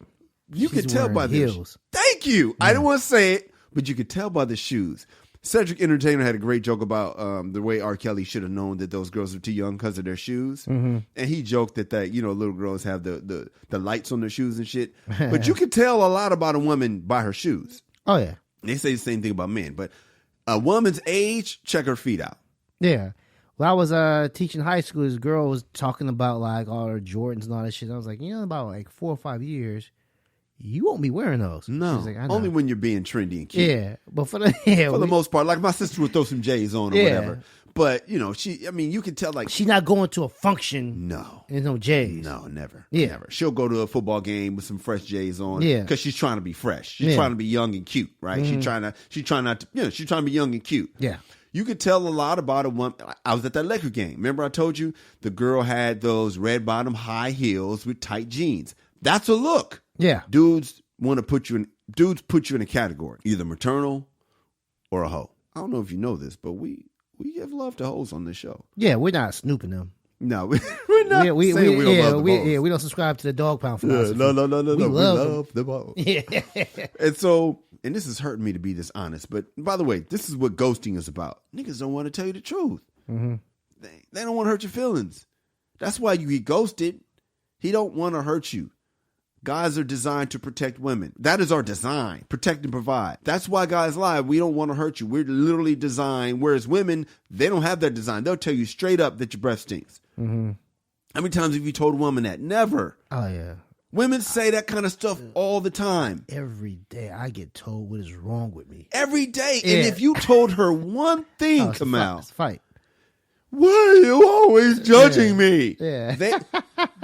You could tell by the heels. Thank you. I didn't want to say it, but you could tell by the shoes. Cedric Entertainer had a great joke about the way R. Kelly should have known that those girls were too young because of their shoes. And he joked that little girls have the lights on their shoes and shit. But you can tell a lot about a woman by her shoes. Oh, yeah. They say the same thing about men. But a woman's age, check her feet out. Yeah. When I was teaching high school, this girl was talking about like all her Jordans and all that shit. I was like, about like 4 or 5 years, you won't be wearing those. No, like, only when you're being trendy and cute. Yeah, but for the most part, like my sister would throw some J's on or whatever. But you can tell like she's not going to a function. No, there's no J's. No, never. Yeah, never. She'll go to a football game with some fresh J's on. Yeah, because she's trying to be fresh. She's trying to be young and cute, right? She's trying not to. She's trying to be young and cute. Yeah. You could tell a lot about a woman. I was at that Laker game. Remember I told you the girl had those red bottom high heels with tight jeans. That's a look. Yeah. Dudes put you in a category, either maternal or a hoe. I don't know if you know this, but we give love to hoes on this show. Yeah, we're not snooping them. No, we're not saying we don't love them hoes. Yeah, we don't subscribe to the dog pound philosophy. No. We love them hoes. Yeah. And this is hurting me to be this honest, but by the way, this is what ghosting is about. Niggas don't want to tell you the truth. Mm-hmm. They don't want to hurt your feelings. That's why you get ghosted. He don't want to hurt you. Guys are designed to protect women. That is our design. Protect and provide. That's why guys lie. We don't want to hurt you. We're literally designed. Whereas women, they don't have that design. They'll tell you straight up that your breath stinks. Mm-hmm. How many times have you told a woman that? Never. Oh, yeah. Women say that kind of stuff all the time. Every day I get told what is wrong with me. Every day. Yeah. And if you told her one thing, Kamal. It's a fight. Why are you always judging me? Yeah.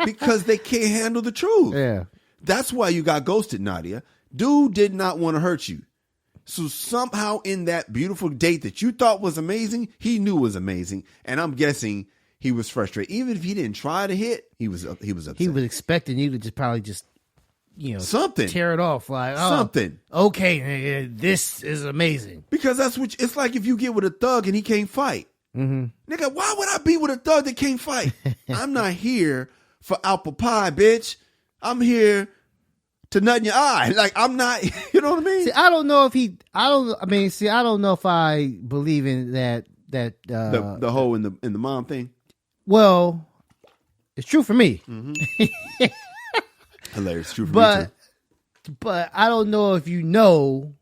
Because they can't handle the truth. Yeah. That's why you got ghosted, Nadia. Dude did not want to hurt you. So somehow in that beautiful date that you thought was amazing, he knew was amazing. And I'm guessing he was frustrated. Even if he didn't try to hit, he was upset. He was expecting you to probably something. Tear it off like, oh, something. Okay, nigga, this is amazing. Because that's what it's like if you get with a thug and he can't fight. Mm-hmm. Nigga, why would I be with a thug that can't fight? I'm not here for apple pie, bitch. I'm here to nut in your eye. Like, I'm not, you know what I mean? See, I don't know if I believe in that the hoe in the mom thing. Well, it's true for me. Mm-hmm. Hilarious. True for me too. But I don't know if you know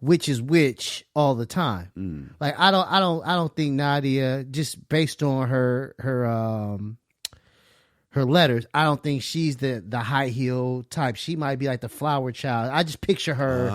which is which all the time. Like, I don't think Nadia, just based on her letters, I don't think she's the high heel type. She might be like the flower child. I just picture her.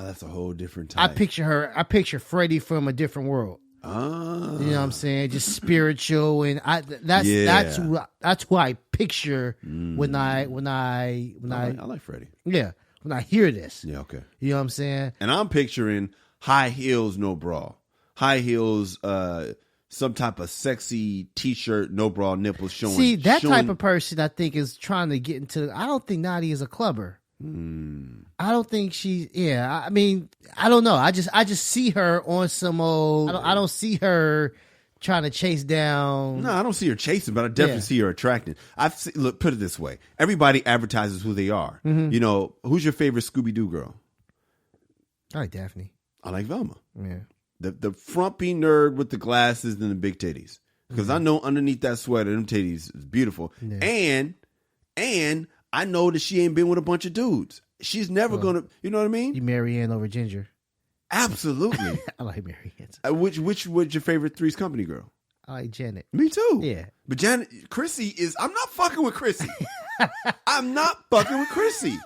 That's a whole different type. I picture Freddie from a different world. You know what I'm saying? Just spiritual, and that's who I picture when I like Freddie. Yeah, when I hear this. Yeah, okay. You know what I'm saying? And I'm picturing high heels, no bra. High heels, some type of sexy t-shirt, no bra, nipples showing. See, type of person I think is trying to get into. I don't think Nadia is a clubber. I don't think she. Yeah, I mean, I don't know. I just see her on some old. I don't see her trying to chase down. No, I don't see her chasing, but I definitely see her attracting. Look, put it this way: everybody advertises who they are. Mm-hmm. You know, who's your favorite Scooby-Doo girl? I like Daphne. I like Velma. Yeah. The frumpy nerd with the glasses and the big titties. Because I know underneath that sweater, them titties is beautiful. Yeah. And I know that she ain't been with a bunch of dudes. She's never gonna, you know what I mean? You Marianne over Ginger. Absolutely. I like Marianne. Which was your favorite Three's Company girl? I like Janet. Me too. Yeah. But Chrissy I'm not fucking with Chrissy. I'm not fucking with Chrissy.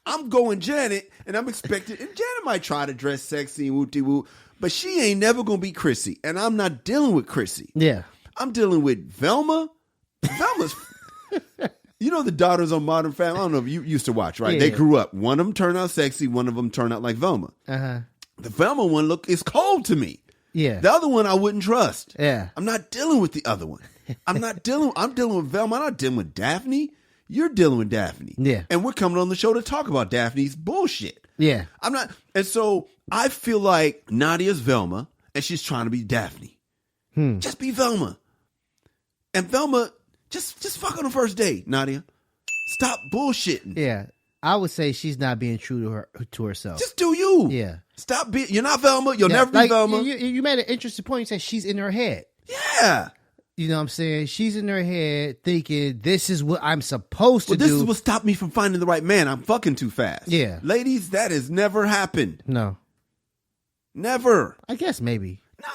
I'm going Janet, and I'm expecting, and Janet might try to dress sexy and woo-de-woo, but she ain't never going to be Chrissy, and I'm not dealing with Chrissy. Yeah. I'm dealing with Velma. Velma's, you know the daughters on Modern Family? I don't know if you used to watch, right? Yeah. They grew up. One of them turned out sexy, one of them turned out like Velma. Uh-huh. The Velma one is cold to me. Yeah. The other one I wouldn't trust. Yeah. I'm not dealing with the other one. I'm dealing with Velma. I'm not dealing with Daphne. You're dealing with Daphne. Yeah. And we're coming on the show to talk about Daphne's bullshit. Yeah. I'm not. And so I feel like Nadia's Velma and she's trying to be Daphne. Just be Velma. And Velma, just fuck on the first date, Nadia. Stop bullshitting. Yeah. I would say she's not being true to herself. Just do you. Yeah. Stop being. You're not Velma. You'll never be Velma. You made an interesting point. You said she's in her head. Yeah. You know what I'm saying? She's in her head thinking, this is what I'm supposed to do. This is what stopped me from finding the right man. I'm fucking too fast. Yeah. Ladies, that has never happened. No. Never. I guess maybe. No,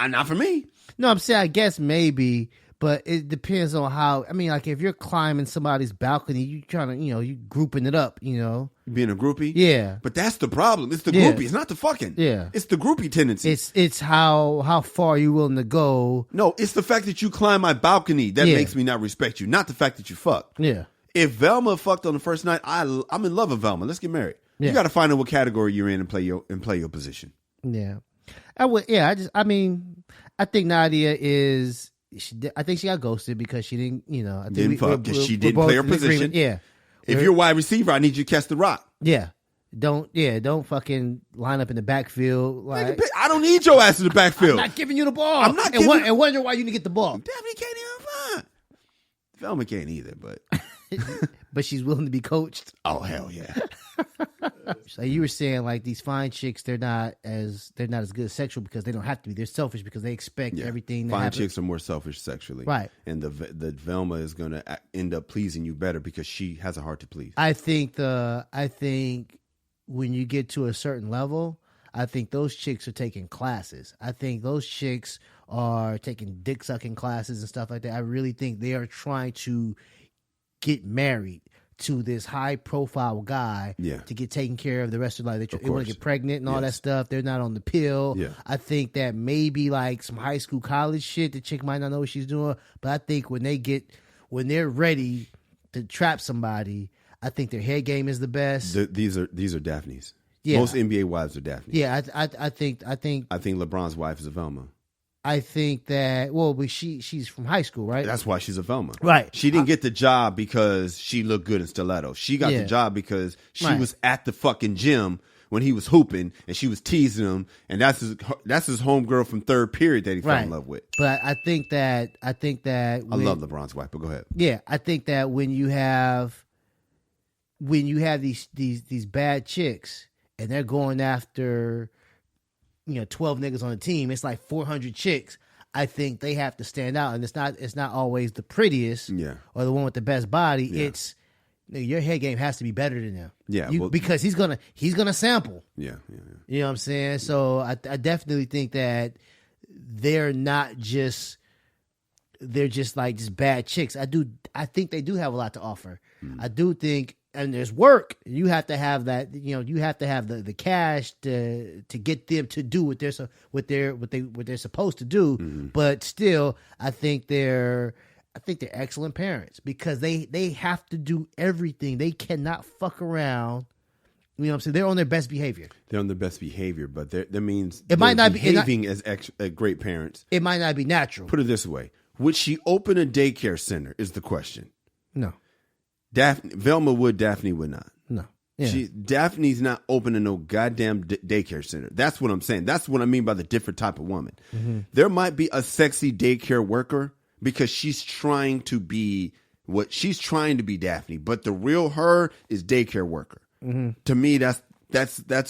not for me. No, I'm saying I guess maybe, but it depends on how. I mean, like if you're climbing somebody's balcony, you trying to, you grouping it up, Being a groupie? Yeah. But that's the problem. It's the groupie. It's not the fucking. Yeah. It's the groupie tendency. It's how far you're willing to go. No, it's the fact that you climb my balcony that makes me not respect you, not the fact that you fuck. Yeah. If Velma fucked on the first night, I'm in love with Velma. Let's get married. Yeah. You got to find out what category you're in and play your position. Yeah. I would. Yeah. I think Nadia is. I think she got ghosted because she didn't. I think didn't fuck because she didn't play her position. Yeah. If you're a wide receiver, I need you to catch the rock. Yeah. Don't fucking line up in the backfield. Like, I don't need your ass in the backfield. I'm not giving you the ball. I'm not and wonder why you didn't get the ball. Daphne can't even find. Velma can't either, but but she's willing to be coached. Oh hell yeah! So you were saying like these fine chicks, they're not as good as sexual because they don't have to be. They're selfish because they expect everything. Fine chicks are more selfish sexually, right? And the Velma is going to end up pleasing you better because she has a heart to please. I think when you get to a certain level, I think those chicks are taking classes. I think those chicks are taking dick sucking classes and stuff like that. I really think they are trying to get married to this high profile guy to get taken care of the rest of their life. They want to get pregnant and all that stuff. They're not on the pill. Yeah. I think that maybe like some high school, college shit, the chick might not know what she's doing. But I think when they're ready to trap somebody, I think their head game is the best. These are Daphnes. Yeah. Most NBA wives are Daphne. Yeah, I think LeBron's wife is a Velma. I think that she's from high school, right? That's why she's a Velma, right? She didn't get the job because she looked good in stilettos. She got the job because she was at the fucking gym when he was hooping and she was teasing him, and that's his homegirl from third period that he fell in love with. But I think that I love LeBron's wife. But go ahead. Yeah, I think that when you have these bad chicks and they're going after 12 niggas on the team, it's like 400 chicks. I think they have to stand out, and it's not always the prettiest or the one with the best body. Yeah. It's your head game has to be better than them. Yeah, because he's gonna sample. Yeah. You know what I'm saying? So I definitely think that they're just bad chicks. I think they do have a lot to offer. I do think. And there's work. You have to have that. You have to have the cash to get them to do what they're supposed to do. Mm-hmm. But still, I think they're excellent parents because they have to do everything. They cannot fuck around. You know what I'm saying? They're on their best behavior. They're on their best behavior, but that means it might not behaving as great parents. It might not be natural. Put it this way: would she open a daycare center? Is the question. No. Velma would, Daphne would not. No. Yeah. Daphne's not opening no goddamn daycare center. That's what I'm saying. That's what I mean by the different type of woman. Mm-hmm. There might be a sexy daycare worker because she's trying to be Daphne, but the real her is daycare worker. Mm-hmm. To me, that's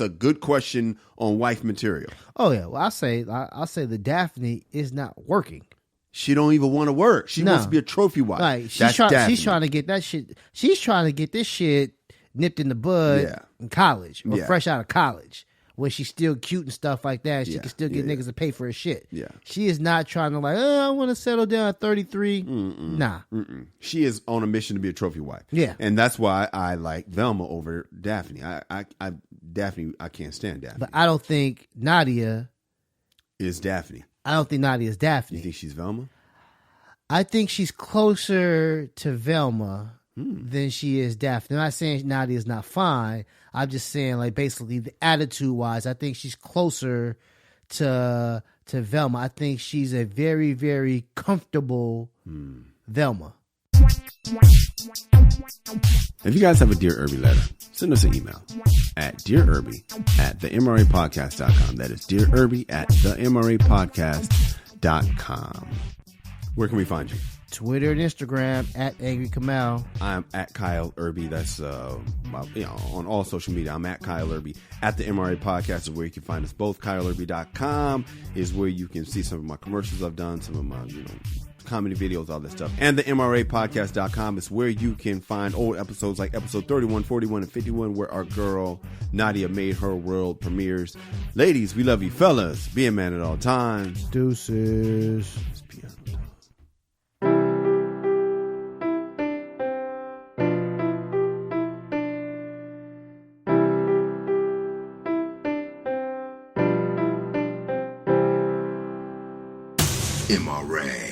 a good question on wife material. Oh yeah, well I'll say the Daphne is not working. She don't even want to work. She wants to be a trophy wife. Right. She's trying to get that shit. She's trying to get this shit nipped in the bud in college or fresh out of college, where she's still cute and stuff like that. She can still get niggas to pay for her shit. Yeah. She is not trying to I want to settle down at 33. Nah. She is on a mission to be a trophy wife. Yeah. And that's why I like Velma over Daphne. Daphne, I can't stand Daphne. But I don't think Nadia is Daphne. I don't think Nadia is Daphne. You think she's Velma? I think she's closer to Velma than she is Daphne. I'm not saying Nadia is not fine. I'm just saying, like, basically, the attitude-wise, I think she's closer to Velma. I think she's a very, very comfortable Velma. If you guys have a Dear Irby letter, send us an email at dearirby@themrapodcast.com. That is dearirby@themrapodcast.com. Where can we find you? Twitter and Instagram at Angry Kamau. I'm at Kyle Irby. That's on all social media. I'm at Kyle Irby. At the MRA Podcast is where you can find us both. KyleIrby.com is where you can see some of my commercials I've done, some of my comedy videos, all that stuff. And the MRApodcast.com is where you can find old episodes like episode 31, 41, and 51, where our girl Nadia made her world premieres. Ladies, we love you. Fellas, be a man at all times. Deuces. MRA.